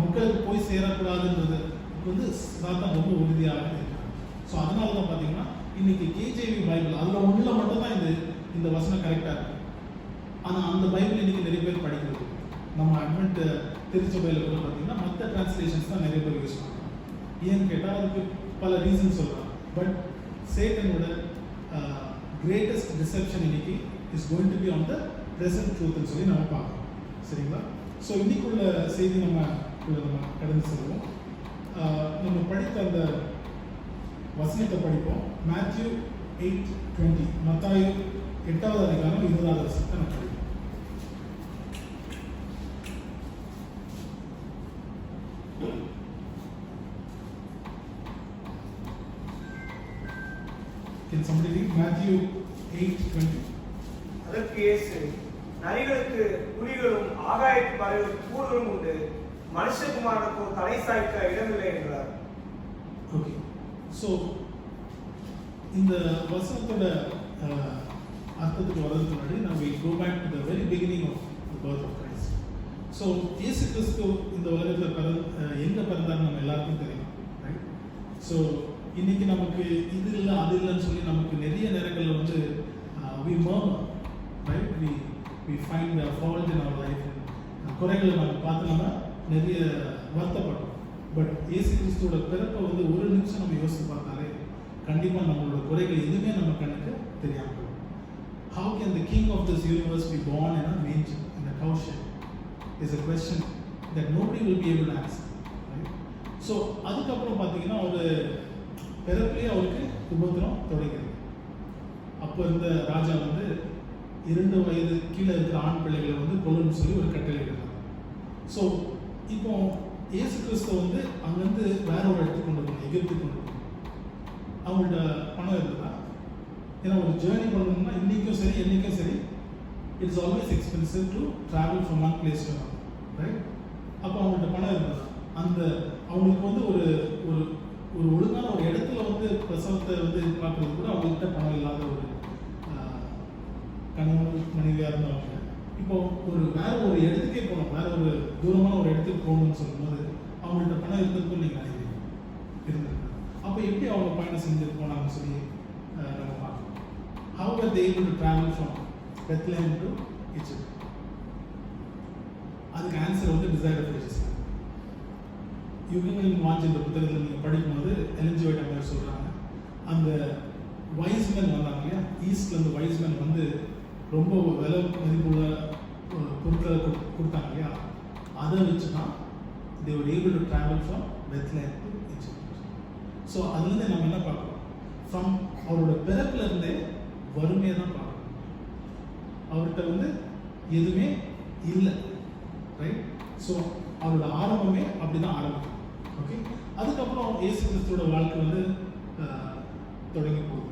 Speaker 2: மக்களுக்கு போய் சேரக்கூடாதுன்றது வந்து சாத்தான் ரொம்ப உறுதியாக இருக்காங்க. ஸோ அதனால தான் பார்த்தீங்கன்னா இன்னைக்கு KJV பைபிள் அதில் ஒன்றில் மட்டும்தான் இந்த வசனம் கரெக்டாக இருக்கு. ஆனால் அந்த பைபிள் இன்னைக்கு நிறைய பேர் படிக்கிறது. நம்ம அட்வென்ட் திருச்சபையில் கூட பார்த்தீங்கன்னா மற்ற டிரான்ஸ்லேஷன்ஸ் தான் நிறைய பேர் யூஸ் பண்ணுறாங்க. ஏன்னு கேட்டால் அதுக்கு பல ரீசன் சொல்கிறாங்க. பட் சேட்டனோட கிரேட்டஸ்ட் டிசெப்ஷன் இன்னைக்கு is going to be on the present ட்ரூத்னு சொல்லி நம்ம பார்க்கணும். சரிங்களா? ஸோ இன்னைக்குள்ள செய்தி நம்ம கடந்து செல்வோம். நம்ம படித்த அந்த வசனத்தை படிப்போம். மேத்யூ 8:20, மத்தாயு 8வது அதிகாரம் 20வது வசனத்தை நம்ம படிப்போம். Can somebody read Matthew 8:20?
Speaker 3: அதற்கு இயேசு, நரிகளுக்கு புலிகளும் ஆகாயத்து பறவைகளுக்கு கூடுகளும் உண்டு, மனுஷகுமாரனுக்கு தலை சாய்க்க இடமில்லை என்றார்.
Speaker 2: ஓகே, ஸோ இந்த வசனத்தோட அர்த்தத்துக்கு வரதுக்கு முன்னாடி நம்ம go back to the very beginning of the birth of Christ. So இயேசு கிறிஸ்து இந்த உலகத்தில் எங்கே பிறந்தார் நம்ம எல்லாருக்கும் தெரியும், ரைட்? ஸோ இன்னைக்கு நமக்கு இது இல்லை அது இல்லைன்னு சொல்லி நமக்கு நிறைய நேரங்களில் வந்து we murmur, right? We find a fault in our life. குறைகளை நம்ம பார்த்து நம்ம நிறைய வருத்தப்படுறோம். பட் இயேசு கிறிஸ்துவோட பிறப்பை வந்து ஒரு நிமிஷம் நம்ம யோசித்து பார்த்தாலே கண்டிப்பாக நம்மளோட குறைகள் எதுவுமே நம்ம கண்ணுக்கு தெரியாமல் போகும். How can the king of this universe be born in a manger, in a cow shed? Is a question that nobody will be able to answer, right? So அதுக்கப்புறம் பார்த்தீங்கன்னா ஒரு பிறப்பிலேயே அவருக்கு உபத்திரம் தொடங்கிறது. அப்போ இருந்த ராஜா வந்து 2 வயது கீழே இருக்கிற ஆண் பிள்ளைகளை வந்து கொல்லணும்னு சொல்லி ஒரு கட்டளை எடுத்தாங்க. ஸோ இப்போ இயேசு கிறிஸ்துவ வந்து அங்கேருந்து வேற ஒரு இடத்துக்கு கொண்டு போகணும், எகிப்துக்கு கொண்டு போகணும். அவங்கள்ட்ட பணம் இருந்ததா? ஏன்னா ஒரு ஜேர்னி பண்ணணும்னா இன்றைக்கும் சரி என்றைக்கும் சரி it's always expensive to travel from one place to another, right? அப்போ அவங்கள்ட்ட பணம் இருந்ததா? அந்த அவங்களுக்கு வந்து ஒரு ஒரு ஒரு ஒழுங்கான ஒரு இடத்துல வந்து பிரசவத்தை வந்து பார்க்கறது கூட அவங்கள்ட்ட பணம் இல்லாத ஒரு கணவன் மனைவியாக இருந்தவங்க இப்போ வேற ஒரு இடத்துக்கே போகணும், வேற ஒரு தூரமான ஒரு இடத்துக்கு போகணும்னு சொல்லும்போது அவங்கள்ட்ட பணம் இருந்திருக்கும் நீங்கள் நினைக்கிறீங்க, இருந்திருக்கு. அப்போ எப்படி அவங்க பயணம் செஞ்சுட்டு போனாங்கன்னு சொல்லி நம்ம பார்க்கணும். How were they able to travel from Bethlehem to Egypt? அதுக்கு ஆன்சர் வந்து டிசைர் ஆஃப் ஏஜஸ். யுகங்களின் வாஞ்சி இந்த புத்தகத்தில் நீங்கள் படிக்கும்போது எல்என்ஜி ஒயிட் அம்மையார் சொல்கிறாங்க, அந்த வைஸ்மென் வந்தாங்க இல்லையா, ஈஸ்ட்லேருந்து வைஸ்மென் வந்து ரொம்ப விலை மதிப்புள்ள பொருட்களை கொடுத்தாங்க இல்லையா, அதை வச்சு தான் they were able to travel from Bethlehem to Egypt. So அதுலேருந்து நம்ம என்ன பார்க்குறோம்? ஃப்ரம் அவரோட பிறப்புல இருந்தே வறுமையை தான் பார்க்கணும். அவர்கிட்ட வந்து எதுவுமே இல்லை, ரைட்? ஸோ அவரோட ஆரம்பமே அப்படி தான் ஆரம்பிக்கும். ஓகே, அதுக்கப்புறம் இயேசு கிறிஸ்துவோட வாழ்க்கை வந்து தொடங்கி போகுது.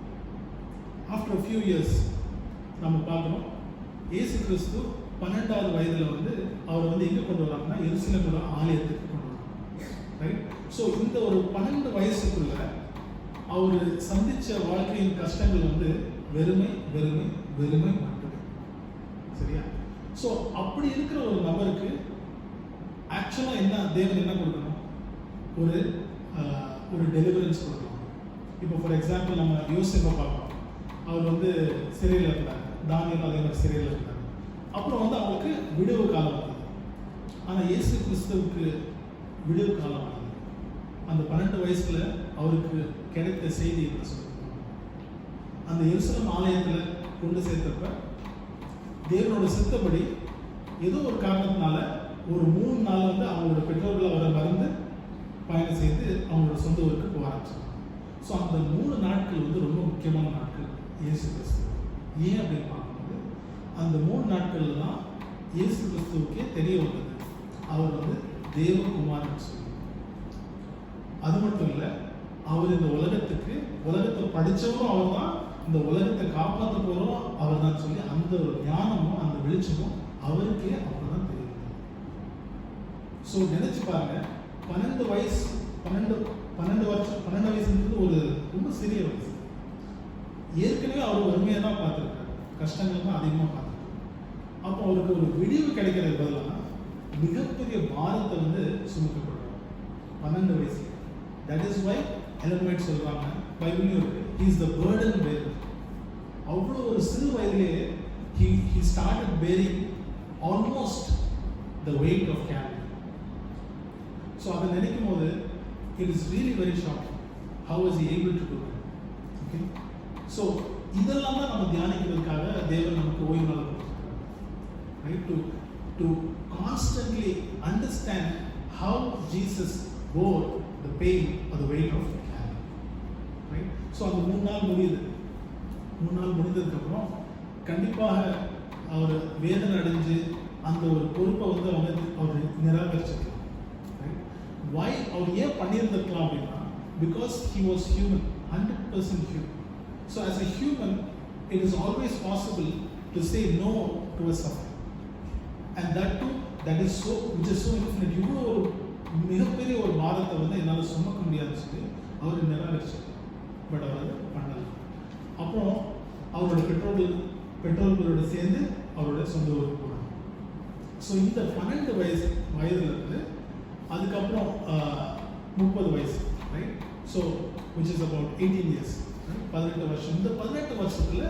Speaker 2: ஆஃப்டர் ஃபியூ இயர்ஸ் நம்ம பார்க்குறோம், இயேசு கிறிஸ்து 12வது வயதில் வந்து அவர் வந்து எங்கே கொண்டு வராங்கன்னா எருசலேமோட ஆலயத்துக்கு கொண்டு வராங்க, ரைட்? ஸோ இந்த ஒரு 12 வயசுக்குள்ள அவர் சந்திச்ச வாழ்க்கையின் கஷ்டங்கள் வந்து வெறுமை வெறுமை வெறுமை மட்டுமே, சரியா? ஸோ அப்படி இருக்கிற ஒரு நபருக்கு ஆக்சுவலாக என்ன தேவன் என்ன கொடுக்கணும்? ஒரு டெலிவரன்ஸ் கொடுக்கணும். இப்போ ஃபார் எக்ஸாம்பிள் நம்ம யோசேப்பை பார்க்கலாம். அவர் வந்து சிறையில் இருந்தார், தானியேல் அதே மாதிரி சிறையில் இருந்தார். அப்புறம் வந்து அவங்களுக்கு விடுவு காலம் வந்தது. ஆனால் இயேசு கிறிஸ்துவுக்கு விடுவு காலம் வந்தது அந்த 12 வயசுல அவருக்கு கிடைத்த செய்தி என்ன சொல்லுங்க? அந்த எருசலேம் ஆலயத்தில் கொண்டு சேர்த்தப்ப தேவனோட சித்தப்படி ஏதோ ஒரு காரணத்தினால ஒரு 3 நாள் வந்து அவங்களோட பெற்றோர்கள் அவரை மறந்து பயணம் செய்து அவங்களோட சொந்த ஊருக்கு போக ஆரம்பிச்சாங்க. ஸோ அந்த 3 நாட்கள் வந்து ரொம்ப முக்கியமான நாட்கள் இயேசு கிறிஸ்து. ஏன் அப்படின்னு பார்க்கும்போது அந்த 3 நாட்கள்ல தான் இயேசு கிறிஸ்துவுக்கே தெரிய வந்தது அவர் வந்து தேவகுமாரன் சொல்லி. அது மட்டும் இல்லை, அவர் இந்த உலகத்தை படித்தவரும் அவர் தான், இந்த உலகத்தை காப்பாற்ற போகிறோம் அவர் தான் சொல்லி அந்த ஒரு ஞானமும் அந்த வெளிச்சமும் அவருக்கே அவர் தான் தெரியும். ஸோ நினைச்சு பாருங்க, 12 வயசுன்றது ஒரு ரொம்ப சிறிய வயசு. ஏற்கனவே அவர் வறுமையாக தான் பார்த்துருக்காரு, கஷ்டங்கள் தான் அதிகமாக பார்த்துருக்காரு. அப்போ அவருக்கு ஒரு விடிவு கிடைக்கிறது பதிலாக மிகப்பெரிய பாரத்தை வந்து சுமக்கப்படுறாரு 12 வயசு. தட் இஸ் வை எலன்வைட் சொல்றாங்க, பைபிள்லையும் இருக்கு, he is the burden bearer. அவ்வளோ ஒரு சிறு வயதிலேயே he started bearing almost the weight of carrying. So அதை நினைக்கும் போது it is really very shocking. How was he able to do that? Okay? So இதெல்லாம் தான் நம்ம தியானிக்கிறதுக்காக தேவன் நமக்கு ஓய்வு நாள் கொடுத்துருக்காங்க. Right? To constantly understand how Jesus bore the pain or the weight of the carrying. Right? So அந்த 3 நாள் முடியுது. 3 நாள் முடிந்ததுக்கப்புறம் கண்டிப்பாக அவர் வேதனை அடைஞ்சு அந்த ஒரு பொறுப்பை வந்து அவர் நிராகரிச்சிருக்கலாம். Why அவர் ஏன் பண்ணியிருந்திருக்கலாம் அப்படின்னா, because he was human, 100% human. So as a human, it is always possible to say no to a suffering, and that too, that is so, which is so infinite. இவ்வளோ ஒரு மிகப்பெரிய ஒரு பாரத்தை வந்து என்னால் சுமக்க முடியாதுன்னு சொல்லி அவர் நிராகரிச்சார். பட் அவர் அதை பண்ணல. அப்புறம் அவரோட பெற்றோர்களோட சேர்ந்து அவரோட சொந்த ஊருக்கு போனாங்க. ஸோ இந்த 12 வயதுல இருந்து அதுக்கப்புறம் 30 வயசு, right? So which is about 18 years, 18 வருஷம். இந்த 18 வருஷத்துல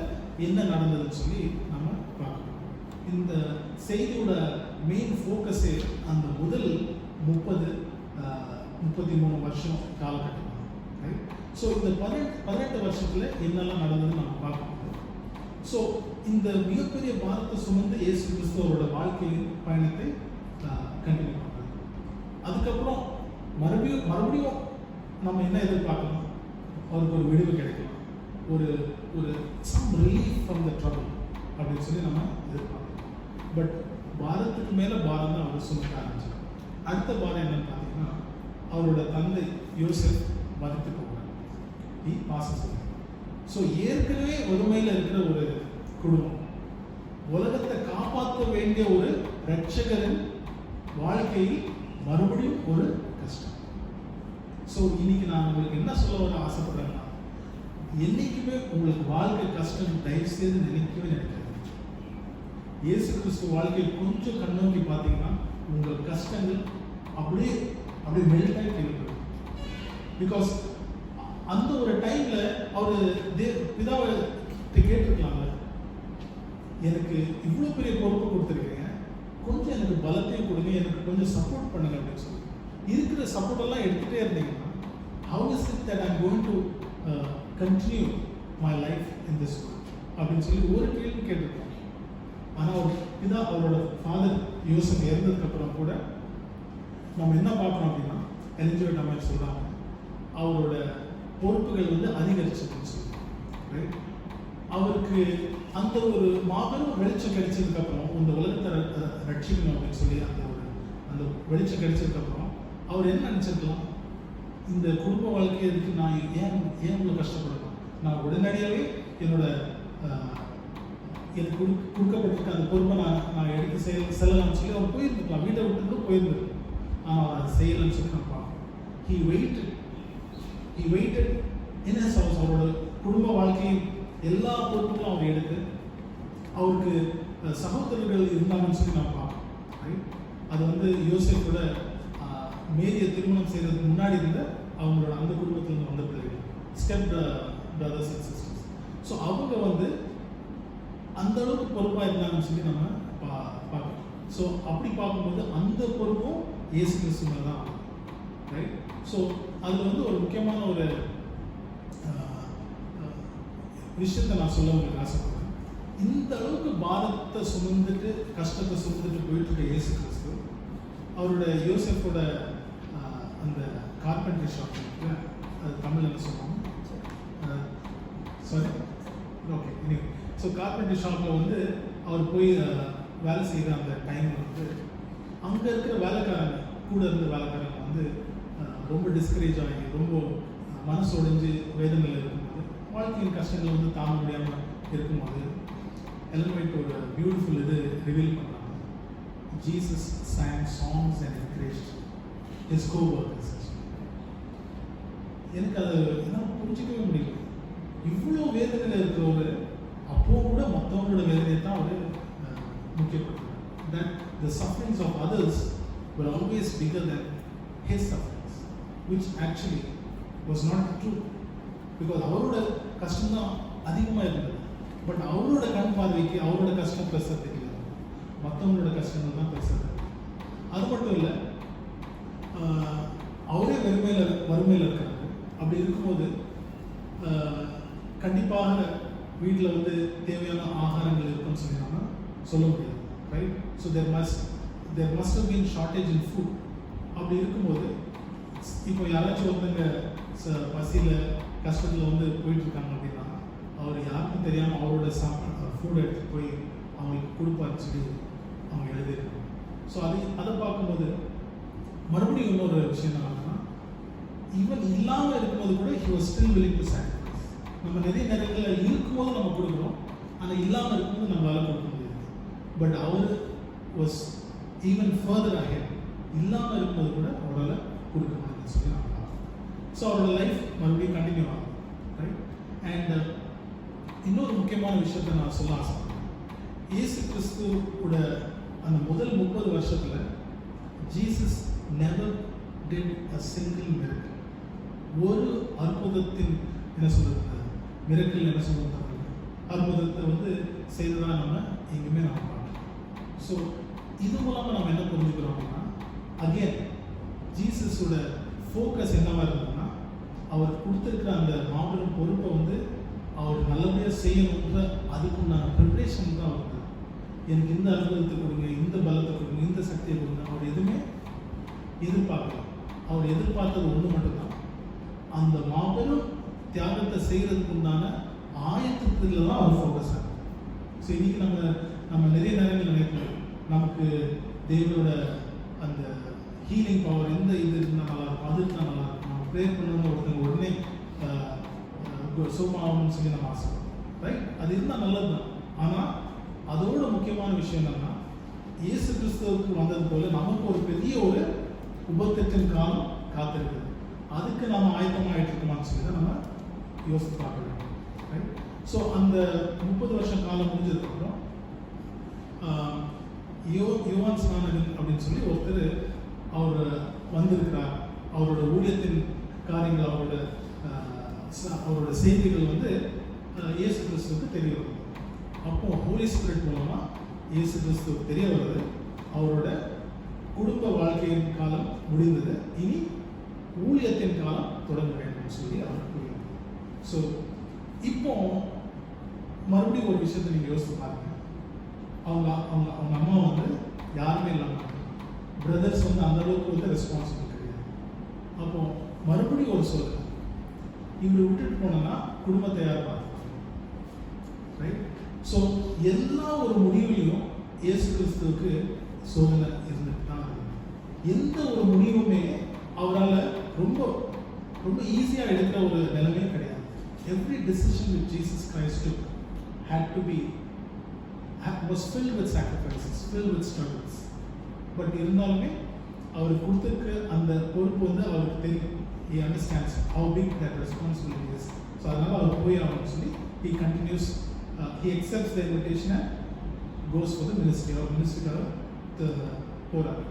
Speaker 2: என்ன நடந்ததுன்னு சொல்லி நம்ம பார்க்கணும். இந்த செய்தியோட மெயின் ஃபோக்கஸே அந்த முதல் 33 வருஷம் காலகட்டம், ரைட்? ஸோ இந்த 18 வருஷத்துல என்னெல்லாம் நடந்ததுன்னு நம்ம பார்க்கணும். ஸோ இந்த மிகப்பெரிய பாரத்தை சுமந்து இயேசு கிறிஸ்து அவரோட வாழ்க்கை பயணத்தை கண்டினியூ பண்ணுறாங்க. அதுக்கப்புறம் மறுபடியும் நம்ம என்ன எதிர்பார்க்கலாம்? அவருக்கு ஒரு விடுவு கிடைக்கலாம், ஒரு some relief from the trouble அப்படின்னு சொல்லி நம்ம எதிர்பார்க்கலாம். பட் பாரத்துக்கு மேலே பாரம் தான் அவர் சுமக்க ஆரம்பிச்சார். அடுத்த பாரம் என்னன்னு பார்த்தீங்கன்னா, அவரோட தந்தை யோசேப் மரித்து போகிறார். ஸோ ஏற்கனவே ஒருமையில் இருக்கிற ஒரு குடும்பம், உலகத்தை காப்பாற்ற வேண்டிய ஒரு இரட்சகரின் வாழ்க்கையில் மறுபடியும் ஒரு கஷ்டம். ஸோ இன்னைக்கு நான் உங்களுக்கு என்ன சொல்ல வர ஆசைப்படுறேன்னா, என்னைக்குமே உங்களுக்கு வாழ்க்கை கஷ்டம் தயவு செய்து நினைக்காது. இயேசு கிறிஸ்து வாழ்க்கையை கொஞ்சம் கண்ணோக்கி பார்த்தீங்கன்னா உங்கள் கஷ்டங்கள் அப்படியே மெல்ட் ஆகி கேள்விப்படும். பிகாஸ் அந்த ஒரு டைம்ல அவர் பிதாவை கேட்டிருக்கலாம்ல, எனக்கு இவ்வளோ பெரிய பொறுப்பு கொடுத்துருக்கீங்க, கொஞ்சம் எனக்கு பலத்தையும் கொடுங்க, எனக்கு கொஞ்சம் சப்போர்ட் பண்ணுங்க அப்படின்னு சொல்லி இருக்கிற சப்போர்ட் எல்லாம் எடுத்துகிட்டே இருந்தீங்கன்னா, how is it that I'm going to continue my life in this world அப்படின்னு சொல்லி ஒரு கேள்வி கேட்டிருக்காங்க. ஆனால் அவரோட ஃபாதர் யோசப் இறந்ததுக்கப்புறம் கூட நம்ம என்ன பார்க்கணும் அப்படின்னா, எலிஜபெத் அம்மா சொல்கிறாங்க, அவரோட பொறுப்புகள் வந்து அதிகரிச்சுன்னு சொல்லி, ரைட்? அவருக்கு அந்த ஒரு மாபெரும் வெளிச்சம் கிடைச்சதுக்கப்புறம், இந்த உலகத்தை ரட்சிக்கணும் அப்படின்னு சொல்லி அந்த வெளிச்சம் கிடைச்சதுக்கப்புறம் அவர் என்ன நினச்சிருக்கலாம்? இந்த குடும்ப வாழ்க்கையை இருக்கு, நான் ஏன் இவ்வளோ கஷ்டப்படணும்? நான் உடனடியாகவே எனக்கு கொடுக்கப்பட்டிருக்க அந்த பொறுப்பை நான் எடுத்து செல்லலாம்னு சொல்லி அவர் போயிருந்துக்கலாம், வீட்டை விட்டு போயிருந்துருக்கலாம். ஆனால் அவர் அதை செய்யலைன்னு சொல்லி நான் பார்க்கணும். He waited in his house. அவரோட குடும்ப வாழ்க்கையின் எல்லா பொறுப்புகளும் அவர் எடுத்து, அவருக்கு சகோதரர்கள் இருந்தாங்கன்னு சொல்லி நான் பார்க்கணும். அது வந்து யோசேப்போட மேரியை திருமணம் செய்யறதுக்கு முன்னாடி இருந்த அவங்களோட அந்த குடும்பத்திலிருந்து வந்த பிள்ளைகள், step brothers and sisters. So அவங்க வந்து அந்த அளவுக்கு பொறுப்பாக இருந்தாங்கன்னு சொல்லி நம்ம பார்க்கணும். ஸோ அப்படி பார்க்கும்போது அந்த பொறுப்பும் இயேசு கிறிஸ்துவ தான், ரைட்? ஸோ அதில் வந்து ஒரு முக்கியமான ஒரு விஷயத்தை நான் சொல்ல உங்களுக்கு ஆசைப்படுறேன். இந்த அளவுக்கு பாரத்தை சுமந்துட்டு கஷ்டத்தை சுமந்துட்டு போயிட்டு இருக்க இயேசு கிறிஸ்து அவரோட யோசேப்போட அந்த கார்பென்ட்ரி ஷாப் இருக்கு, அது தமிழ் என்ன சொல்லுவாங்க, சாரி ஓகே இனி ஸோ கார்பென்ட்ரி ஷாப்பில் வந்து அவர் போய் வேலை செய்கிற அந்த டைமில் வந்து அங்கே இருக்கிற வேலைக்காரங்க கூட இருந்த வேலைக்காரங்க வந்து ரொம்ப டிஸ்கரேஜ் ஆகி ரொம்ப மனசு உடைஞ்சு வேதனையில் இருக்கும்போது வாழ்க்கையின் கஷ்டங்கள் வந்து தாங்க முடியாமல் இருக்கும்போது எலமைட் ஒரு பியூட்டிஃபுல் இது ரிவீல் பண்ணுறாங்க. Jesus sang songs and encouraged his co-workers. எனக்கு அது என்ன புரிஞ்சிக்கவே முடியல. இவ்வளோ வேதனையில் இருக்கிறவர் அப்போ கூட மற்றவங்களோட வேதனையை தான் அவர் முக்கியப்படுத்துறார். That the sufferings of others were always bigger than his sufferings, which actually was not true. Because அவரோட கஷ்டம் தான் அதிகமாக இருந்தது. பட் அவரோட கண் பார்வைக்கு அவரோட கஷ்டம் பெருசாக தெரியல, மற்றவங்களோட கஷ்டங்கள் தான் பெருசாக தெரியும். அது மட்டும் இல்லை, அவரே வறுமையில் இருக்காரு. அப்படி இருக்கும்போது கண்டிப்பாக வீட்டில் வந்து தேவையான ஆகாரங்கள் இருக்குன்னு சொல்லி நம்ம சொல்ல முடியாது, right? So there must have been shortage in food. அப்படி இருக்கும்போது இப்போ யாராச்சும் ஒருத்தங்க பசியில் கஷ்டத்தில் வந்து போயிட்டுருக்காங்க அப்படின்னா அவர் யாருக்கும் தெரியாமல் அவரோட ஃபுட் எடுத்துகிட்டு போய் அவங்களுக்கு கொடுப்பாருன்னு சொல்லி அவங்க எழுதியிருக்காங்க. ஸோ அதை பார்க்கும்போது மறுபடியும் இன்னொரு விஷயம் என்னன்னா, ஈவன் இல்லாமல் இருக்கும்போது கூட he was still willing to sacrifice. நம்ம நிறைய நேரங்களில் இருக்கும்போது நம்ம கொடுக்குறோம், ஆனால் இல்லாமல் இருக்கும்போது நம்மளால் கொடுக்க முடியாது. பட் அவர் வாஸ் ஈவன் ஃபர்தர் ahead. இல்லாமல் இருக்கும்போது கூட அவரால் கொடுக்க முடியுதுன்னு சொல்லி நம்ம பார்க்கலாம். ஸோ அவரோட லைஃப் மறுபடியும் கண்டினியூ ஆகும், ரைட்? அண்ட் இன்னொரு முக்கியமான விஷயத்தை நான் சொல்ல ஆசைப்படுறேன். இயேசு கிறிஸ்துவோட அந்த முதல் 30 வருஷத்தில் Jesus never did a single miracle. ஒரு அற்புதத்தின் என்ன சொல்றது, மிரக்கல் என்ன சொல்றது, அற்புதத்தை வந்து செய்ததாக நம்ம எங்கேயுமே நம்ம பார்க்கலாம். ஸோ இது மூலமாக நம்ம என்ன புரிஞ்சுக்கிறோம்னா, அகேன் ஜீசஸோட ஃபோக்கஸ் என்னவா இருந்ததுன்னா, அவர் கொடுத்துருக்கிற அந்த மாபெரும் பொறுப்பை வந்து அவர் நல்லபடியாக செய்யணுன்ற அதுக்குண்டான ப்ரிப்ரேஷன் தான் வருது. எனக்கு இந்த அனுபவத்தை கொடுங்க, இந்த பலத்தை கொடுங்க, இந்த சக்தியை கொடுங்க, அவர் எதுவுமே எதிர்பார்க்கல. அவர் எதிர்பார்த்தது ஒன்று மட்டும்தான், அந்த மாபெரும் தியாகத்தை செய்கிறதுக்கு உண்டான ஆயத்தத்தில் தான் அவர் ஃபோக்கஸ் ஆகும். ஸோ இன்னைக்கு நம்ம நிறைய நேரங்கள் நினைப்போம், நமக்கு தேவனோட அந்த ஹீலிங் பவர் எந்த இது இருந்தால் நல்லா இருக்கும், அது இருந்தால் நல்லா இருக்கும், நம்ம ப்ரேயர் பண்ணணும்னு ஒருத்தங்க உடனே சுகமாகணும்னு சொல்லி நம்ம ஆசைப்படுறோம், ரைட்? அது இருந்தால் நல்லது தான். ஆனால் அதோட முக்கியமான விஷயம் என்னன்னா, இயேசு கிறிஸ்துவுக்கு வந்தது போல நமக்கு ஒரு பெரிய ஒரு உபத்திரத்தின் காலம் காத்திருக்குது. அதுக்கு நம்ம ஆயத்தமாகிட்டு இருக்கோமான்னு சொல்லி தான் நம்ம யோசித்து பார்க்க வேண்டும், ரைட்? ஸோ அந்த 30 வருஷம் காலம் முடிஞ்சதுக்கப்புறம் யோவான் ஸ்நானகன் அப்படின்னு சொல்லி ஒருத்தர் அவர் வந்திருக்கிறார். அவரோட ஊழியத்தின் காரியங்கள், அவரோட செய்திகள் வந்து இயேசு கிறிஸ்துவுக்கு தெரிய வருது. அப்போ ஹோலி ஸ்பிரிட் மூலமா இயேசு கிறிஸ்துவுக்கு தெரிய வருது, அவரோட குடும்ப வாழ்க்கையின் காலம் முடிந்தது, இனி ஊழியத்தின் காலம் தொடங்க வேண்டும் சொல்லி அவருக்கு புரியுது. ஸோ இப்போ மறுபடியும் ஒரு விஷயத்தை நீங்கள் யோசித்து பாருங்க. அவங்க அம்மா வந்து யாருமே இல்லாமல், பிரதர்ஸ் வந்து அந்த அளவுக்கு வந்து ரெஸ்பான்சிபிள் கிடையாது. அப்போ மறுபடியும் ஒரு சொல், இவரை விட்டுட்டு போனோம்னா குடும்பத்தை யார் பார்த்துப்பாங்க, ரைட்? ஸோ எல்லா ஒரு முடிவுலையும் இயேசு கிறிஸ்துவுக்கு சோதனை இருந்துட்டு தான் இருக்கு. எந்த ஒரு முடிவுமே அவரால் ரொம்ப ரொம்ப ஈஸியாக எடுக்கிற ஒரு நிலைமையே கிடையாது. Every decision with Jesus Christ took had to be was filled with sacrifices, filled with struggles. But இருந்தாலுமே அவருக்கு கொடுத்துருக்க அந்த பொறுப்பு வந்து அவருக்கு தெரியும். He understands how big that responsibility is. So அதனால அவர் போய் ஆகணும்னு சொல்லி he continues, he accepts the invitation and goes for the ministry. அவர் மினிஸ்ட்ரிக்காக போகிறார்.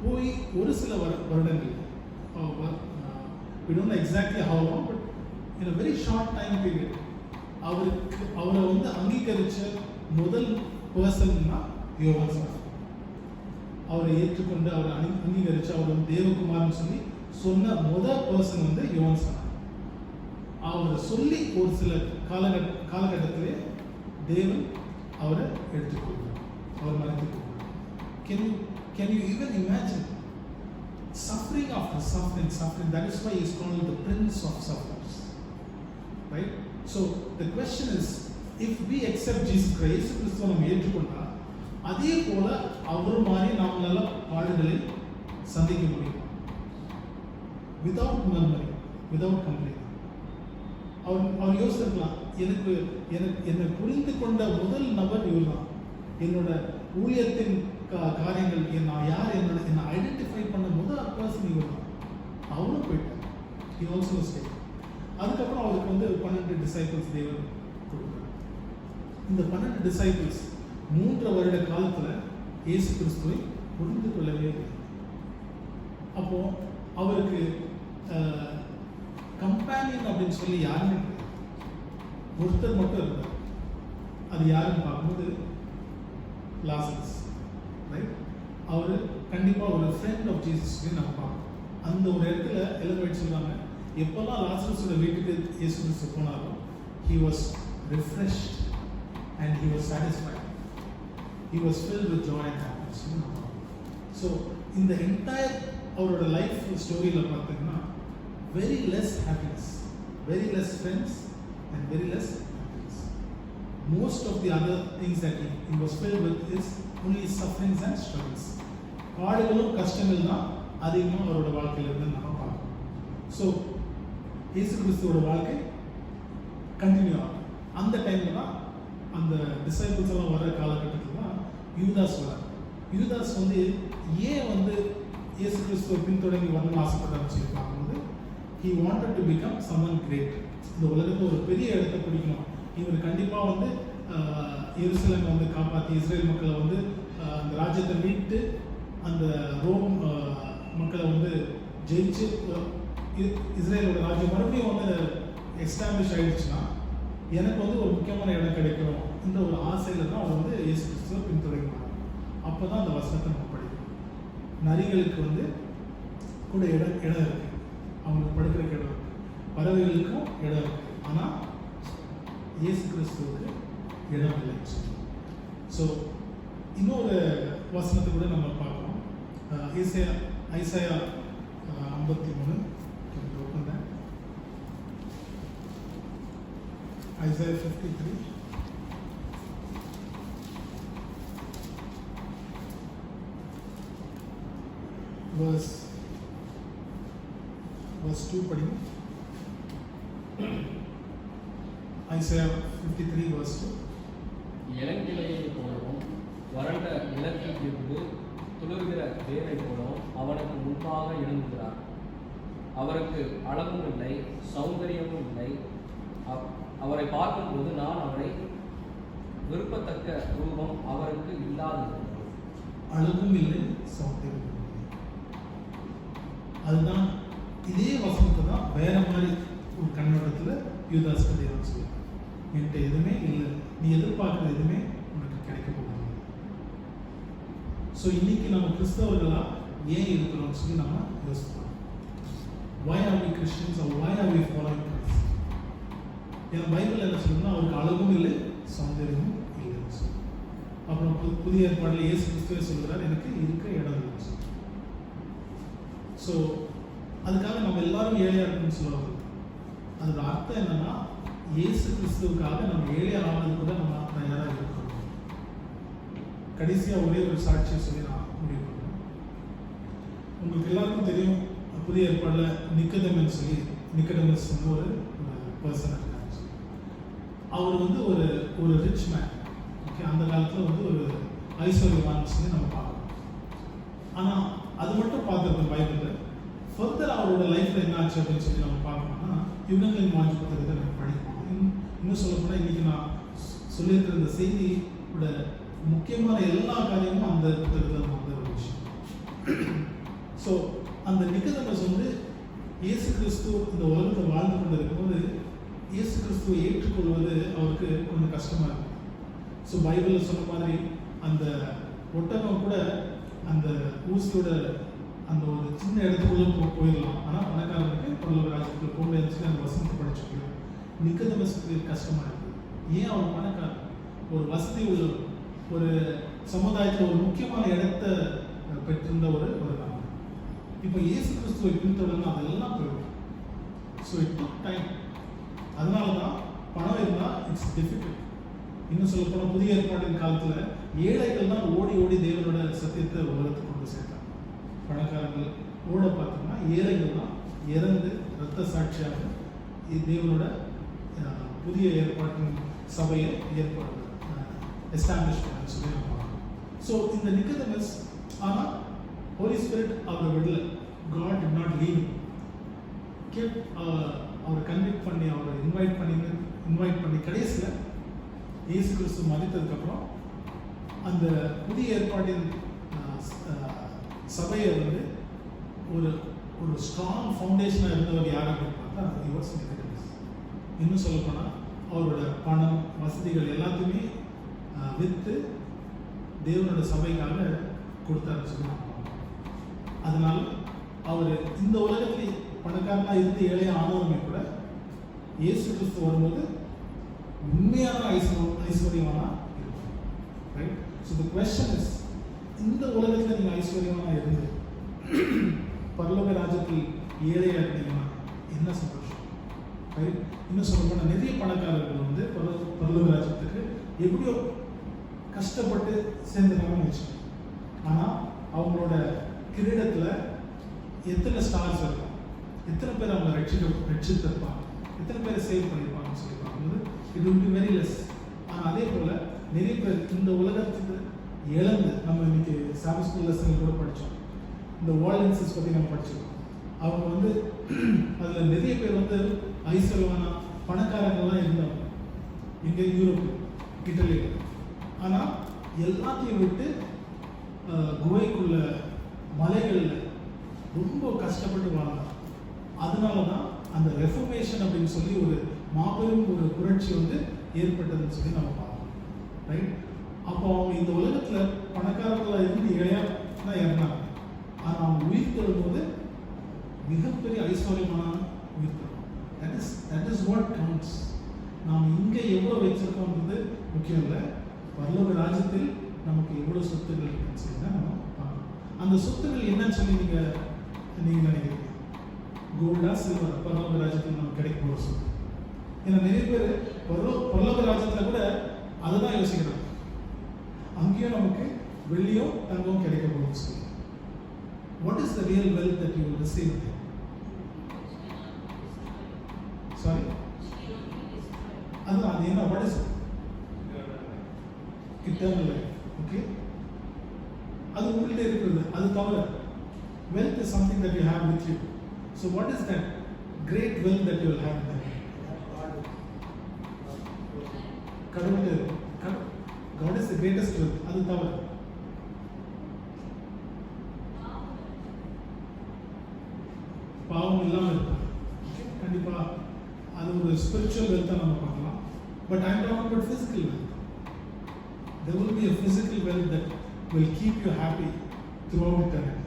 Speaker 2: போய் ஒரு சில வருடங்கள், we don't know exactly how long, but in a very short time period, அவரை வந்து அங்கீகரிச்ச முதல் பர்சன்னா யோவான் ஸ்நானகன். அவரை ஏற்றுக்கொண்டு அவரை அங்கீகரிச்சு அவர் வந்து தேவகுமார்னு சொல்லி சொன்ன முதல் பர்சன் வந்து யோவான் ஸ்நானகன். அவரை சொல்லி ஒரு சில காலகட்டத்திலே தேவன் அவரை எடுத்துக்கொள்கிறார், அவர் மறைத்து கொள்கிறார். Can you even imagine suffering after suffering? That is why he is called the Prince of Sufferers, right? So the question is, if we accept Jesus Christ, கிறிஸ்துவை நம்ம ஏற்றுக்கொண்டா அதே போல அவர் மாதிரி நம்மளால பாடுகளை சந்திக்க முடியும், without murmuring, without complaining. அவர் யோசிச்சிருக்கலாம், என்னை புரிந்து கொண்ட முதல் நபர் இவர் தான், என்னோட ஊழியத்தின் காரியங்கள் நான் யார் என்னை ஐடென்டிஃபை பண்ண முதல் பர்சன் இவர் தான். அவரும் போயிட்டார். He also stayed. அதுக்கப்புறம் அவருக்கு வந்து 12 டிசைபிள்ஸ் தேவன் கொடுத்தார். இந்த 12 டிசைபிள்ஸ் 3 வருட காலத்துல இயேசு கிறிஸ்துவை புரிந்து கொள்ளவே இல்லை. அப்போ அவருக்கு கம்பேனியன் அப்படின்னு சொல்லி யாருமே கிடையாது, ஒருத்தர் மட்டும் இருந்தார். அது யாருன்னு பார்க்கும்போது லாசரஸ், ரைட்? அவர் கண்டிப்பா ஒரு ஃப்ரெண்ட் ஆஃப் ஜீசஸ் நம்ம பார்க்கணும். அந்த ஒரு இடத்துல எலிவேட் சொல்றாங்க, எப்பெல்லாம் லாசரஸோட வீட்டுக்கு இயேசு கிறிஸ்து போனாலும் he was refreshed and he was satisfied, he was filled with joy and happiness. So in the entire அவரோட லைஃப் ஸ்டோரியில் பார்த்தீங்கன்னா very less happiness, very less friends and very less happiness. Most of the other things that he was filled with is only sufferings and struggles. பாடுகளும் கஷ்டங்கள் தான் அதிகமாக அவரோட வாழ்க்கையில் இருந்து நம்ம பார்க்கணும். ஸோ இயேசு கிறிஸ்துவோட வாழ்க்கை கண்டினியூ ஆகும். அந்த டைமில் தான் அந்த டிசைபிள்ஸ் எல்லாம் வர காலகட்டத்தில் தான் யூதாஸ் வரார். யூதாஸ் வந்து ஏன் வந்து இயேசு கிறிஸ்துவை பின்தொடங்கி வரணும்னு ஆசைப்பட்டாருன்னு சொல்லி பார்க்கும்போது he wanted to become someone great. இந்த உலகத்தில் ஒரு பெரிய இடத்தை பிடிக்கணும், இவர் கண்டிப்பாக வந்து எருசலேமை வந்து காப்பாற்றி இஸ்ரேல் மக்களை வந்து அந்த ராஜ்யத்தை மீட்டு அந்த ரோம் மக்களை வந்து ஜெயிச்சு இஸ்ரேலோட ராஜ்யம் மறுபடியும் வந்து எஸ்டாப்ளிஷ் ஆயிடுச்சுன்னா எனக்கு வந்து ஒரு முக்கியமான இடம் கிடைக்கும். இந்த ஒரு ஆசையில் தான் அவர் வந்து இயேசு கிறிஸ்துவை பின்தொடங்கினார். அப்போ தான் அந்த வசனத்தை நம்ம படிக்கணும். நரிகளுக்கு வந்து கூட இடம் இருக்கு, அவங்களுக்கு படுக்கிறதுக்கு இடம் இருக்கு, பறவைகளுக்கும் இடம் இருக்கு, ஆனால் இயேசு கிறிஸ்துவுக்கு இடம் இல்லை. ஸோ இன்னொரு வசனத்தை கூட நம்ம பார்க்கணும். ஐசாயா 53 Isaiah 53 verse 2 படிங்க. Isaiah 53 verse 2.
Speaker 1: இளங்கிளையை போலவும் வறண்ட நிலத்தில் இருந்து துளிர்கிற வேரை போலவும் அவனுக்கு முன்பாக எழுந்துகிறார். அவருக்கு அழகும் இல்லை, சௌந்தரியமும் இல்லை. அவரை பார்க்கும்போது நான் அவரை விருப்பத்தக்க ரூபம் அவருக்கு இல்லாதது.
Speaker 2: அழகும் இல்லை, சௌந்தரியமும் இல்லை. அதுதான் இதே வசனத்தை தான் வேற மாதிரி ஒரு கண்ணோட்டத்தில் யூதாஸ் தேவன் சொல்லுவார், என்கிட்ட எதுவுமே இல்லை, நீ எதிர்பார்க்குறது எதுவுமே உனக்கு கிடைக்க போகிறது. ஸோ இன்னைக்கு நம்ம கிறிஸ்தவர்களா ஏன் இருக்கிறோம்னு சொல்லி நம்ம யோசிப்போம். Why are we Christians or why are we following Christ? ஏன்னா பைபிள் என்ன சொல்லுன்னா அவருக்கு அழகும் இல்லை, சௌந்தரியமும் இல்லைன்னு சொல்லி. அப்புறம் புதிய ஏற்பாட்டில் இயேசு கிறிஸ்துவே சொல்கிறார், எனக்கு இருக்க இடம் இல்லைன்னு சொல்லி. ஸோ அதுக்காக நம்ம எல்லாரும் ஏழையா இருக்குன்னு சொல்லுவாங்க. அதோட அர்த்தம் என்னன்னா இயேசு கிறிஸ்துவுக்காக நம்ம ஏழையா ஆனது கூட நம்ம தயாராக இருக்கணும். கடைசியாக ஒரே ஒரு சாட்சியை சொல்லி நான் முடிவு பண்ணுறேன். உங்களுக்கு எல்லாருக்கும் தெரியும், புதிய ஏற்பாடில் நிக்கதேமஸ் வந்து ஒரு பர்சன் இருக்காங்க. அவர் வந்து ஒரு ரிச் மேன். ஓகே, அந்த காலத்தில் வந்து ஒரு ஐஸ்வர்யவான் சொல்லி நம்ம பார்க்கணும். ஆனால் அது மட்டும் பார்த்துருக்கோம் பைபிளில். ஃபர்தர் அவரோட லைஃப்பில் என்ன ஆச்சு அப்படின்னு சொல்லி நம்ம பார்க்கணும்னா யுகங்களின் மாற்று புத்தகத்தை நம்ம படிக்கணும். இன்னும் சொல்லப்போனால் இன்றைக்கி நான் சொல்லியிருக்கிற இந்த செய்தியோட முக்கியமான எல்லா காரியமும் அந்த புத்தகத்தில் நம்ம வந்த ஒரு விஷயம். ஸோ அந்த நிக்கதேமஸ் வந்து இயேசு கிறிஸ்து இந்த உலகத்தை வாழ்ந்து கொண்டு இருக்கும்போது இயேசு கிறிஸ்துவை ஏற்றுக்கொள்வது அவருக்கு கொஞ்சம் கஷ்டமாக இருக்கும். ஸோ பைபிளில் சொன்ன மாதிரி அந்த ஒட்டகம் கூட அந்த ஊசியோட அந்த ஒரு சின்ன இடத்துக்குள்ள போயிடலாம், ஆனால் பணக்காரனுக்கு பரலோக ராஜ்யத்துக்குள்ள போக முடியாதுன்னு அந்த வசனத்தை படிச்சுக்கலாம். நிக்கதேமஸ்க்கு கஷ்டமாக இருக்குது. ஏன் அவர் பணக்காரன்? ஒரு வசதி உள்ள ஒரு சமுதாயத்தில் ஒரு முக்கியமான இடத்தை பெற்றிருந்த ஒரு நபர். இப்போ இயேசு கிறிஸ்துவை பின்தொடர்ந்து அதெல்லாம் போயிடும். So it took time. அதனால தான் பணம் இருந்தால் இட்ஸ் டிஃபிகல்ட். இன்னும் சொல்ல போனால் புதிய ஏற்பாட்டின் காலத்தில் ஏழைகள் தான் ஓடி ஓடி தேவனோட சத்தியத்தை உலகத்துக்கு கொண்டு சேர்த்தாங்க. பணக்காரங்கள் ஓட பார்த்தோம்னா ஏழைகள் தான் இறந்து இரத்த சாட்சியாக தேவனோட புதிய ஏற்பாட்டின் சபையை ஏற்பாடு எஸ்டாப்ளிஷ் பண்ண சொல்லி நம்ம பார்க்கணும். ஸோ இந்த நிக்கோதேமஸ் ஆனால் ஹோலி ஸ்பிரிட் அவரை விடல. God did not leave. அவரை கன்விக்ட் பண்ணி அவரை இன்வைட் பண்ணி கடைசியில் இயேசு கிறிஸ்து மதித்ததுக்கப்புறம் அந்த புதிய ஏற்பாட்டின் சபையை வந்து ஒரு ஒரு ஸ்ட்ராங் ஃபவுண்டேஷனாக இருந்தவர் யார் அப்படின்னு பார்த்தா யுவர்ஸ் நிக்கோதேமஸ். இன்னும் சொல்லப்போனால் அவரோட பணம் வசதிகள் எல்லாத்தையுமே விற்று தேவனோட சபைக்காக கொடுத்தாருன்னு சொல்லி அதனால அவர் இந்த உலகத்தில் பணக்காரனாக இருந்து ஏழையாக ஆனவருமே கூட இயேசு கிறிஸ்து வரும்போது உண்மையான ஐஸ்வர்யமானா இருக்கும். Right? So the question is, இந்த உலகத்தில் நீங்கள் ஐஸ்வர்யமாக இருந்து பரலோக ராஜ்யத்தில் ஏழையாக இருந்தீங்கன்னா என்ன சந்தோஷம். ரைட்? இன்னும் சொல்ல போனால் நிறைய பணக்காரர்கள் வந்து பரலோக ராஜ்யத்துக்கு எப்படியோ கஷ்டப்பட்டு சேர்ந்துட்டாங்கன்னு வச்சுக்கோங்க. ஆனால் அவங்களோட கிரீடத்தில் எத்தனை ஸ்டார்ஸ் இருக்கும், எத்தனை பேர் அவங்க ரட்சித்திருப்பாங்க, எத்தனை பேர் சேவ் பண்ணியிருப்பாங்கன்னு சொல்லி பார்க்கும்போது இது வந்து வெரி லெஸ். ஆனால் அதே போல் நிறைய பேர் இந்த உலகத்துக்கு இழந்து, நம்ம இன்னைக்கு சாமி ஸ்கூல் லெசன் கூட படித்தோம், இந்த வாலன்சஸ் பற்றி நம்ம படிச்சிருக்கோம். அவங்க வந்து அதில் நிறைய பேர் வந்து ஐஸ்வர்யமான பணக்காரங்கள்லாம் இருந்தாங்க இங்கே யூரோப்பு, இட்டலியில். ஆனால் எல்லாத்தையும் விட்டு குகைக்குள்ள மலைகளில் ரொம்ப கஷ்டப்பட்டு வாழ்ந்தாங்க. அதனால தான் அந்த ரெஃபர்மேஷன் அப்படின்னு சொல்லி ஒரு மாபெரும் ஒரு புரட்சி வந்து ஏற்பட்டதுன்னு சொல்லி நம்ம பார்க்கணும். ரைட்? அப்போ அவங்க இந்த உலகத்தில் பணக்காரர்களாக இருந்து ஏழையாக தான் இறந்தாங்க. ஆனால் அவங்க உயிர் தரும்போது மிகப்பெரிய ஐஸ்வர்யமான உயிர் தரும். That is what counts. நாம் இங்கே எவ்வளோ வச்சிருக்கோன்றது முக்கியம் இல்லை, பரலோக ராஜ்யத்தில் நமக்கு எவ்வளோ சொத்துக்கள் இருக்குன்னு சொல்லி தான் நம்ம பார்க்கணும். அந்த சொத்துக்கள் என்னன்னு சொல்லி நீங்கள் நினைக்கிறீங்க? கோல்டா சில்வர் பரலோக ராஜ்யத்தில் நமக்கு கிடைக்கும் ஒரு சொத்து. ஏன்னா நிறைய பேர் பரலோக ராஜ்யத்தில் கூட அதை தான் யோசிக்கிறாங்க, அங்கேயும் நமக்கு வெள்ளியோ தங்கம் கிடைக்க போகுதுன்னு சொல்லி. What is the real wealth that you will receive there? Sorry? அது என்ன? What is it? Eternal life. Okay? அது உங்கள்கிட்ட இருக்கிறது. அது தவிர wealth is something that you have with you. So what is that great wealth that you will have there? God is the greatest wealth. அது தவிர பாவம் இல்லாமல் இருப்பாங்க. கண்டிப்பாக அது ஒரு ஸ்பிரிச்சுவல் வெல்த்தாக நம்ம பார்க்கலாம். But I am talking about physical wealth. There will be a physical wealth that will keep you happy throughout eternity.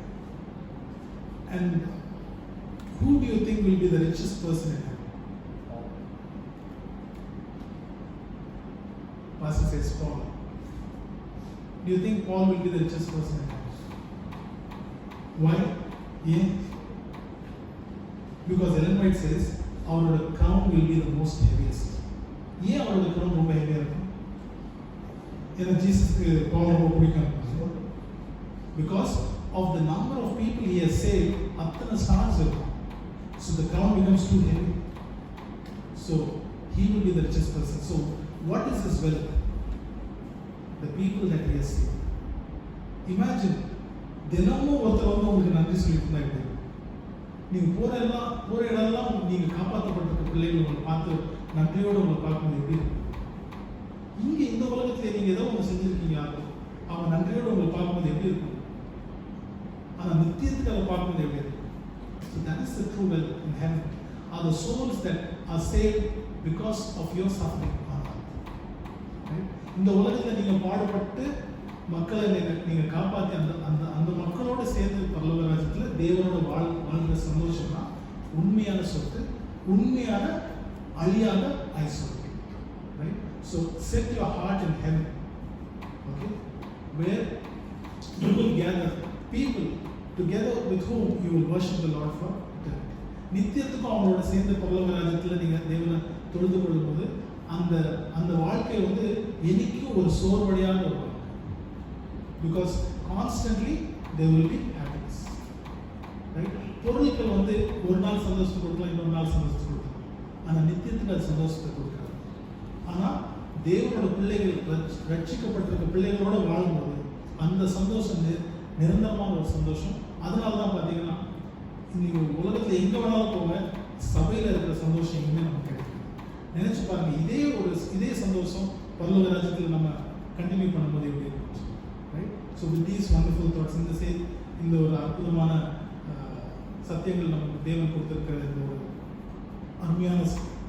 Speaker 2: And who do you think will be the richest person in heaven? Pastor says Paul. Do you think Paul will be the richest person in heaven? Why? Yeah. Because Ellen White says our crown will be the most heaviest. Yeah, our crown ரொம்ப ஹெவியாக இருக்கும். ஏன்னா ஜீசஸ்க்கு பால் ரொம்ப பிடிக்கும். Because of the number of people he has saved, அத்தனை ஸ்டார்ஸ் இருக்கும். So the crown becomes too heavy. So he will be the richest person. So what is his wealth? The people that he has saved. Imagine, தினமும் ஒருத்தர் வந்து உங்களுக்கு நன்றி சொல்லிட்டு இருந்தா எப்படி? நீங்கள் போகிற இடம்லாம் நீங்கள் காப்பாற்றப்பட்டிருக்க பிள்ளைகள் உங்களை பார்த்து நன்றியோடு உங்களை பார்க்கும்போது எப்படி இருக்கும்? இங்கே இந்த உலகத்தில் நீங்கள் ஏதோ ஒன்று செஞ்சுருக்கீங்க, அவங்க நன்றியோடு உங்களை பார்க்கும்போது எப்படி இருக்கும்? ஆனால் நித்தியத்துக்கு அதை பார்க்கும்போது எப்படி இருக்கும்? So that is the true wealth in heaven. Are the souls that are saved because of your suffering on earth. Right? இந்த உலகத்தில் நீங்கள் பாடுபட்டு மக்களை நீங்கள் காப்பாற்றி அந்த மக்களோடு சேர்ந்து பரலோக ராஜ்யத்தில் தேவனோட வாழ்கிற சந்தோஷம் தான் உண்மையான சொத்து, உண்மையான அழியாத ஐஸ்வர்யம். Right? So set your heart in heaven, okay, where you will gather people together with whom you will worship the Lord for eternity. நித்தியத்துக்கும் அவங்களோட சேர்ந்து பரலோக ராஜ்யத்தில் நீங்கள் தேவனை தொழுது கொள்ளும்போது அந்த அந்த வாழ்க்கை வந்து என்னைக்கும் ஒரு சோர்வடையான ஒரு வாழ்க்கை. Because constantly there will be happiness, right? பொருட்கள் வந்து ஒரு நாள் சந்தோஷத்தை கொடுக்கலாம், இன்னொரு நாள் சந்தோஷத்தை கொடுக்கலாம். ஆனால் நித்தியத்துக்கு அது சந்தோஷத்தை கொடுக்காது. ஆனால் தேவனோட பிள்ளைகள் ரட்சிக்கப்பட்டிருக்க பிள்ளைகளோட வாழும்போது அந்த சந்தோஷம் நிரந்தரமான ஒரு சந்தோஷம். அதனால தான் பார்த்தீங்கன்னா இன்னைக்கு உலகத்தில் எங்கே வேணாலும் போக சபையில் இருக்கிற சந்தோஷம் எங்குமே நமக்கு கிடைக்கும். நினைச்சு பாருங்க, இதே சந்தோஷம் பரலோக ராஜ்யத்தில் நம்ம கண்டினியூ பண்ணும்போது எப்படி இருக்கும், right? So with these wonderful thoughts, இந்த ஒரு அற்புதமான சத்தியங்கள் நமக்கு தேவன் கொடுத்திருக்கிற இந்த ஒரு அருமையான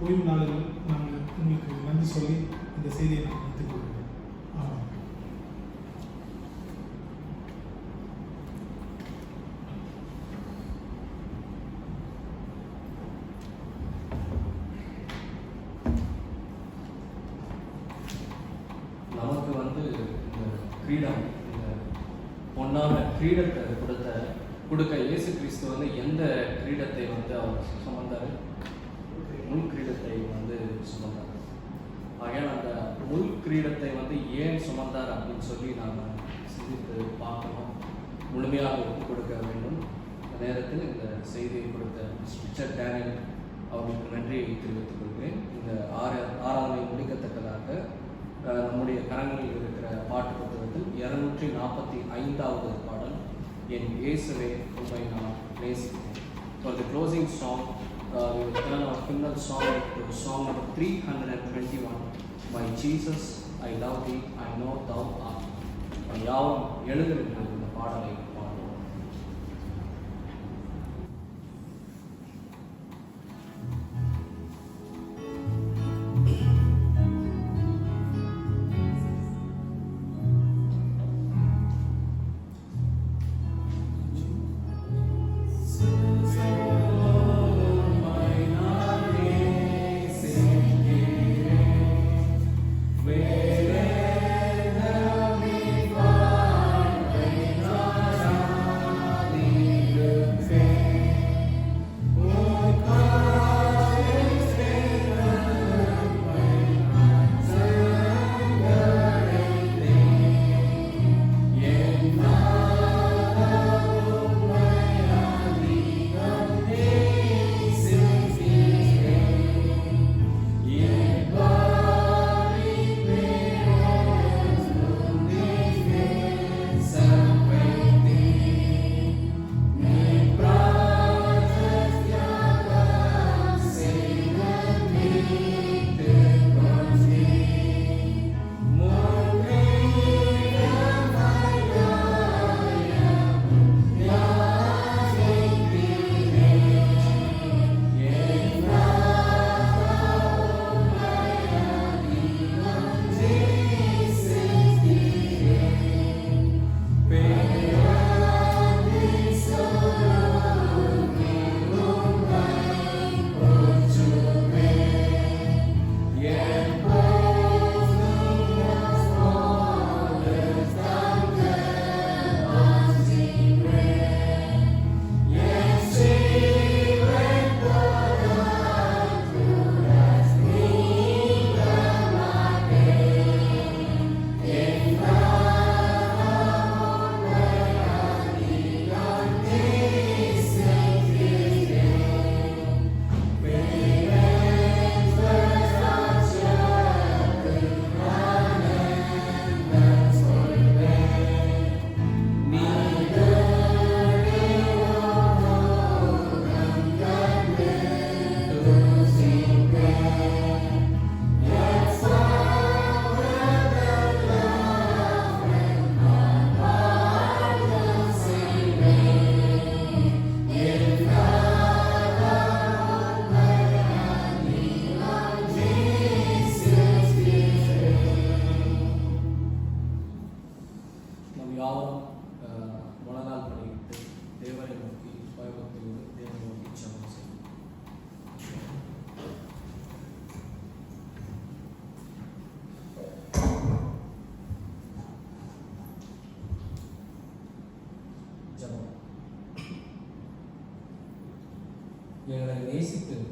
Speaker 2: ஓய்வு நாளில் நாங்கள் உங்களுக்கு நன்றி சொல்லி இந்த செய்தியை நான் எடுத்துக்கொள்கிறேன்.
Speaker 1: நமக்கு வந்து இந்த கிரீடம், இந்த பொன்னான கிரீடத்தை கொடுக்க இயேசு கிறிஸ்து வந்து எந்த கிரீடத்தை வந்து அவர் சுமந்தார்? முள் கிரீடத்தை வந்து சுமந்தார். ஆகையால் அந்த முள் கிரீடத்தை வந்து ஏன் சுமந்தார் அப்படின்னு சொல்லி நாம் சிந்தித்து பார்க்கணும், முழுமையாக ஒப்புக் கொடுக்க வேண்டும். அந்த நேரத்தில் இந்த செய்தியை கொடுத்த ரிச்சர்ட் டேனியல் அவர்களுக்கு நன்றியை தெரிவித்துக் கொள்கிறேன். இந்த ஆராதனை முடிக்கத்தக்கதாக நம்முடைய கரங்களில் இருக்கிற பாட்டு புத்தகத்தில் 245வது பாடல், என் இயேசுவே உம்மை நான் நேசிக்கிறேன். For the closing song, we will turn our hymnal song to song number 321, My Jesus, I love thee, I know thou art. யாவும் எழுந்திருக்கிற இந்த பாடலை பாடுவோம்.
Speaker 4: Wherever we find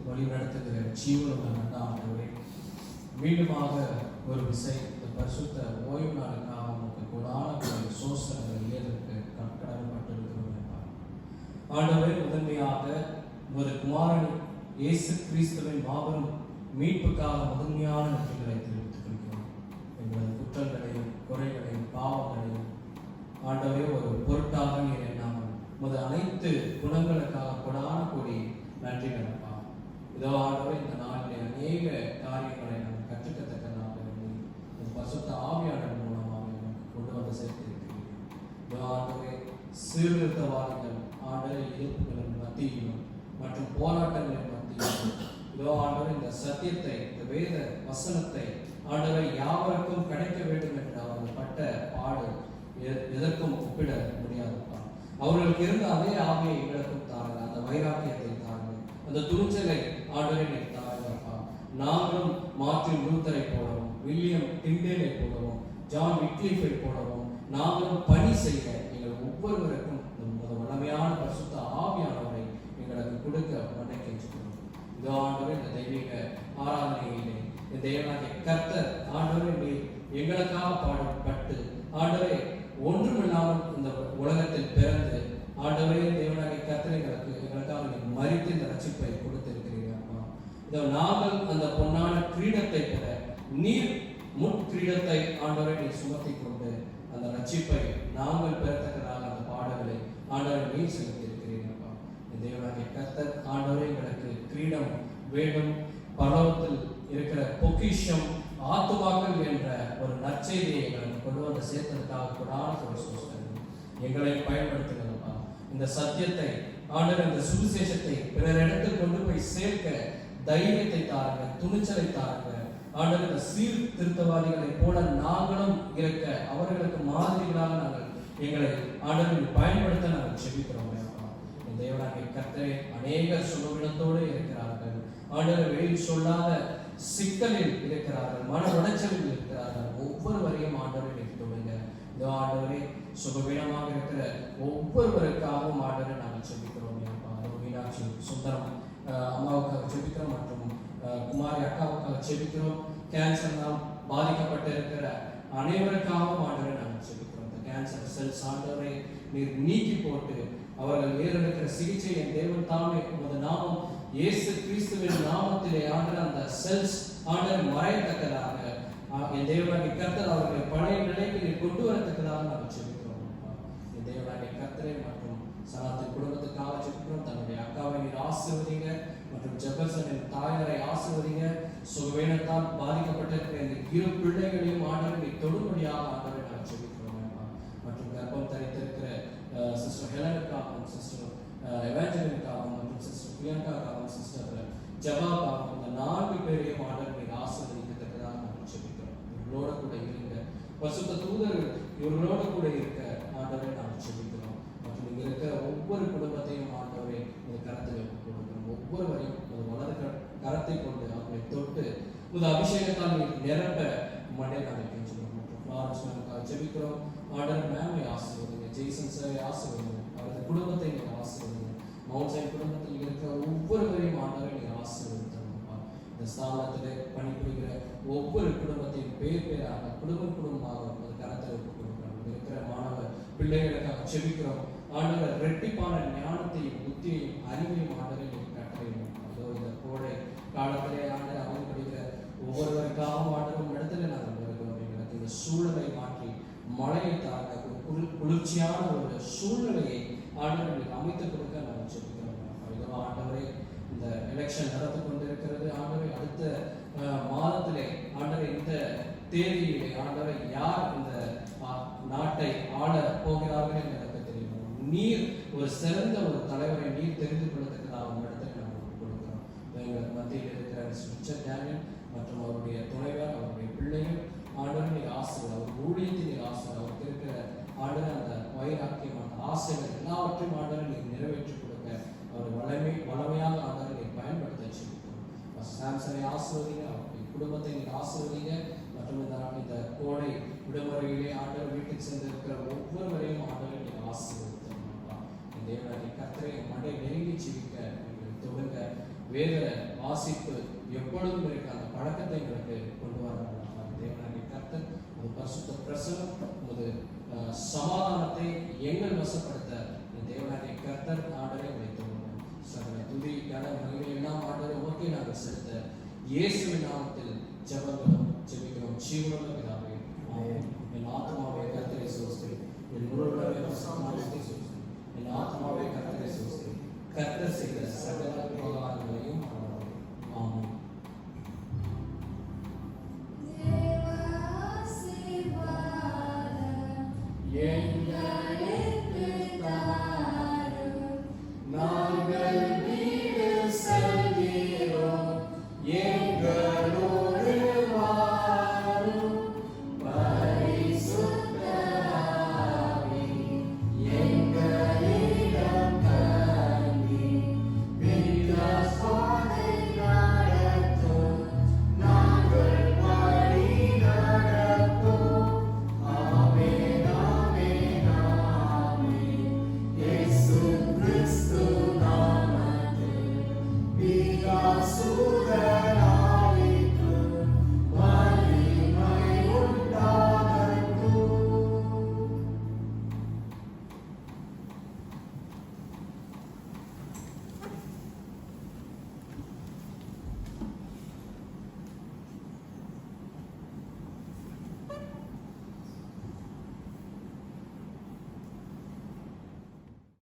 Speaker 1: வழிநடத்துகிற ஜீவனுள்ள நல்ல ஆண்டவரே, மீண்டுமாக ஒரு விசை இந்த பரிசுத்த ஓய்வு நாளுக்காக உங்களுக்கு கொடான சோசனங்கள் ஏதற்கு கடமைப்பட்டிருக்கிறோம். ஆண்டவரே, முதன்மையாக ஒரு குமாரன் இயேசு கிறிஸ்துவின் மாபெரும் மீட்புக்காக முதன்மையான நன்றிகளை தெரிவித்துக் கொள்கிறோம். எங்களது குற்றங்களையும் குறைகளையும் பாவங்களையும் ஆண்டவரே ஒரு பொருட்டாக நீர் எண்ணாமல் முதல் அனைத்து குணங்களுக்காக கொடான கூடி நன்றிகள் அப்பா. இதோ ஆண்டவரே, இந்த நாளிலே அநேக காரியங்களை நாம் கற்றுக்கத்தக்கதாக இந்த பரிசுத்த ஆவியாளர் மூலமாக நமக்கு கொண்டு வந்து சேர்த்திருக்கிறீர்கள். இதோ ஆண்டவரே, சீர்திருத்தவாதிகள் ஆண்டவரே எதிர்ப்புகளின் மத்தியிலும் மற்றும் போராட்டங்களின் மத்தியிலும் இதோ ஆண்டவரே, இந்த சத்தியத்தை, இந்த வேத வசனத்தை ஆண்டவரை யாவருக்கும் கிடைக்க வேண்டும் என்று அவர்கள் பட்ட பாடு எதற்கும் ஒப்பிட முடியாதுப்பா. அவர்களுக்கு இருந்த அதே ஆவியை எங்களுக்கும் தாருங்கள், அந்த வைராக்கியத்தை தாருங்கள், அந்த துணிச்சலை ஆண்டவரை நீ தாருங்கப்பா. நாங்களும் மார்ட்டின் லூத்தரை போலவும், வில்லியம் டிண்டேலை போலவும், ஜான் விக்லிஃபை போலவும் நாங்களும் பணி செய்ய எங்கள் ஒவ்வொருவருக்கும் இந்த வளமையான பரிசுத்த ஆவியானவரை எங்களுக்கு கொடுக்க மன்னை கேட்டுக்கிறோம். இதோ ஆண்டவரே, இந்த தெய்வீக ஆராதனையிலே இந்த தேவனாகிய கர்த்தர் ஆண்டவரே நீர் எங்களுக்காக பாடப்பட்டு ஆண்டவரே ஒன்றுமில்லாமல் இந்த உலகத்தில் பிறந்து ஆண்டவரே தேவனாகிய கர்த்தர் எங்களுக்காக நீர் மரித்து இந்த ரட்சிப்பை கொடுத்திருக்கிறீர்களா. இதோ நாங்கள் அந்த பொன்னான கிரீடத்தை பெற நீர் முட்கிரீடத்தை ஆண்டவரை நீர் சுமத்தி கொண்டு அந்த ரட்சிப்பை நாங்கள் பெறத்தக்கதாக அந்த பாடங்களை ஆண்டவரை நீர் செலுத்தியிருக்கிறீர்களா. தேவனாகிய கர்த்தர் ஆண்டவரே எங்களுக்கு கிரீடம் வேண்டும், பரலோகத்தில் இருக்கிற பொக்கிஷம் ஆத்துமாக்கள் என்ற ஒரு நற்செய்தியை எங்களுக்கு கொண்டு வந்து சேர்த்ததுக்காக கூடான ஒரு சோதனை எங்களை பயன்படுத்துகிறப்பா. இந்த சத்தியத்தை ஆண்டவர், இந்த சுவிசேஷத்தை பிறரிடத்தில் கொண்டு போய் சேர்க்க தைரியத்தை தாருங்க, துணிச்சலை தாருங்க ஆண்டவர். இந்த சீர்திருத்தவாதிகளை போல நாங்களும் இருக்க அவர்களுக்கு மாதிரிகளாக நாங்கள் எங்களை ஆண்டவர்கள் பயன்படுத்த நாங்கள் செபிக்கிறோம். தேவனாகிய கர்த்தரே, அநேகர் சுகவீனத்தோடு இருக்கிறார்கள் ஆண்டவர், வெளியில் சொல்லாத சிக்கலில் இருக்கிறார்கள், மன உடைச்சலில் இருக்கிறார்கள். ஒவ்வொருவரையும் ஆண்டவரை நீர் தொடுங்க. இந்த ஆண்டவரே, சுகவீனமாக இருக்கிற ஒவ்வொருவருக்காகவும் ஆண்டவரை நாங்கள் செபிக்கிறோம். மீனாட்சி சுந்தரம் அம்மாவுக்காக செபிக்கிறோம், மற்றும் குமாரி அக்காவுக்காக செபிக்கிறோம். கேன்சர்னால் பாதிக்கப்பட்டு இருக்கிற அனைவருக்காகவும் ஆண்டவரை நாங்கள் செபிக்கிறோம். இந்த கேன்சர் செல்ஸ் ஆண்டவரை நீர் நீக்கி போட்டு அவர்கள் ஏறெடுக்கிற சிகிச்சையை தேவன் தாமே உமது நாமம் இயேசு கிறிஸ்துவின் நாமத்திலே ஆண்டவர் அந்த செல்ஸ் ஆண்டவர் மறையத்தக்கதாக என் தேவனாகிய கர்த்தர் அவர்களை பழைய நிலைக்கு கொண்டு வரத்தக்கதாக நாங்கள் செபிக்கிறோம். என் தேவனாகிய கர்த்தரை மற்றும் சனாத்தின் குடும்பத்துக்காக செபிக்கிறோம். தன்னுடைய அக்காவை நீர் ஆசீர்வதிங்க, மற்றும் ஜெபர்சனின் தாயாரை ஆசீர்வதிங்க. சுகவீனத்தால் பாதிக்கப்பட்டிருக்கிற இந்த இரு பிள்ளைகளையும் ஆண்டவர் நீ தொடும்படியாக ஆண்டவரை நாங்கள் செபிக்கிறோம். மற்றும் கர்ப்பம் தரித்திருக்கிற சிஸ்டர் ஹெலனுக்காகவும், சிஸ்டர் எவாஞ்சலினுக்காகவும், மற்றும் சிஸ்டர் பிரியங்காக்காகவும், சிஸ்டர் ஜபாக்காகவும் இந்த 4 பேரையும் ஆண்டவர் நீர் ஆசீர்வதிக்கத்தக்கதாக நாங்கள் செபிக்கிறோம். இவர்களோட கூட இருங்க, பரிசுத்த தூதர்கள் இவர்களோட கூட இருக்க ஆண்டவரை நாங்கள் செபிக்கிறோம். மற்றும் இங்க இருக்கிற ஒவ்வொரு குடும்பத்தையும் ஆண்டவரை இந்த கரத்தில் கொடுக்கிறோம். ஒவ்வொருவரையும் ஒரு வலது கரத்தை கொண்டு அவர்களை தொட்டு இந்த அபிஷேகத்தால் நிரப்ப மண்டே நாங்கள் கெஞ்சுகிறோம். மற்றும் ஃப்ளாரன்ஸ்க்காக செபிக்கிறோம். ஆண்டவர் மேமை ஆசீர்வதிங்க, ஜெய்சன் சாரை ஆசீர்வதிங்க, அவரது குடும்பத்தை நீங்கள் ஆசீர்வதிங்க. மவுண்ட் சைன் குடும்பத்தில் இருக்கிற ஒவ்வொருவரையும் ஆண்டவரை நீங்கள் ஆசீர்வதித்தோம்ப்பா. இந்த ஸ்தானத்தில் பணிபுரிகிற ஒவ்வொரு குடும்பத்தையும் பேர் பேராக குடும்பமாக ஒரு கரத்தில் கொடுக்கிறோம். இருக்கிற மாணவ பிள்ளைகளுக்காக செபிக்கிறோம். ஆண்டவர் ரெட்டிப்பான ஞானத்தையும் புத்தியையும் அறிவையும் ஆண்டவரை நீங்கள் கட்டளையிடும். அதோ இந்த கோடை காலத்திலே ஆண்டவர் அவங்க படிக்கிற ஒவ்வொருவருக்காகவும் ஆண்டவர் இடத்துல நாங்கள் வருகிறோம். எங்களுக்கு இந்த சூழலை மாற்றி மழையை தாக்க குளிர்ச்சியான ஒரு சூழ்நிலையை ஆண்டவர்களுக்கு அமைத்துக் கொடுக்க நாங்கள் சொல்லிக்கிறோம். இதோ ஆண்டவரே, இந்த எலெக்ஷன் நடந்து கொண்டிருக்கிறது ஆண்டவரை. அடுத்த மாதத்திலே ஆண்டவரை இந்த தேதியிலே ஆண்டவரை யார் இந்த நாட்டை ஆள போகிறார்கள் என்று எனக்கு தெரியும். நீர் ஒரு சிறந்த ஒரு தலைவரை நீர் தெரிந்து கொள்ளத்தக்கதாக ஒரு இடத்துக்கு நாங்கள் கொடுக்கிறோம். எங்கள் மத்தியில் இருக்கிற ரிச்சர்ட் டேனியல் மற்றும் அவருடைய துணைவர், அவருடைய பிள்ளைகள் ஆண்டவர் நீர் ஆசீர்வாதம், அவர் ஊழியத்தில் நீர் ஆசீர்வாதம், அவருக்கு இருக்கிற ஆண்டவர் அந்த வைராக்கியம், அந்த ஆசைகள் எல்லாவற்றையும் ஆண்டவர் நீர் நிறைவேற்றி கொடுக்க அவர் வளமையாக ஆண்டவர் நீர் பயன்படுத்த வச்சிருக்கிறோம். சாம்சனை ஆசீர்வதிங்க, அவருடைய குடும்பத்தை நீர் ஆசீர்வதிங்க. மற்றும் இந்த கோடை விடுமுறையிலே ஆண்டவர் வீட்டுக்கு சென்றிருக்கிற ஒவ்வொருவரையும் ஆண்டவர் நீர் ஆசீர்வதித்தோம். தேவனாகிய கர்த்தரை மண்டை நெருங்கி ஜீவிக்க நீங்கள் தொடுங்க. வேத வாசிப்பு எப்பொழுதும் இருக்க அந்த பழக்கத்தை எங்களுக்கு கொண்டு வரலாம். தேவனாகிய கர்த்தர் ஒரு பரிசுத்த பிரசனம் ஒரு சமாதானத்தை எங்கள் வசப்படுத்த தேவனாகிய கர்த்தர் ஆண்டரை வைத்துள்ளோம். சகல துதி கன மகிமை எல்லாம் ஆண்டரை ஒட்டி நாங்கள் செலுத்த இயேசுவின் நாமத்தில் ஜெபிக்கிறோம் ஜீவனுள்ள பிதாவே. ஆமென். என் ஆத்மாவை கர்த்தரை ஸ்தோத்திரி, என் முழுவதும் என் ஆத்மாவை கர்த்தரை ஸ்தோத்திரி, கர்த்தர் செய்த சகல உபகாரங்களையும் ஆமென்.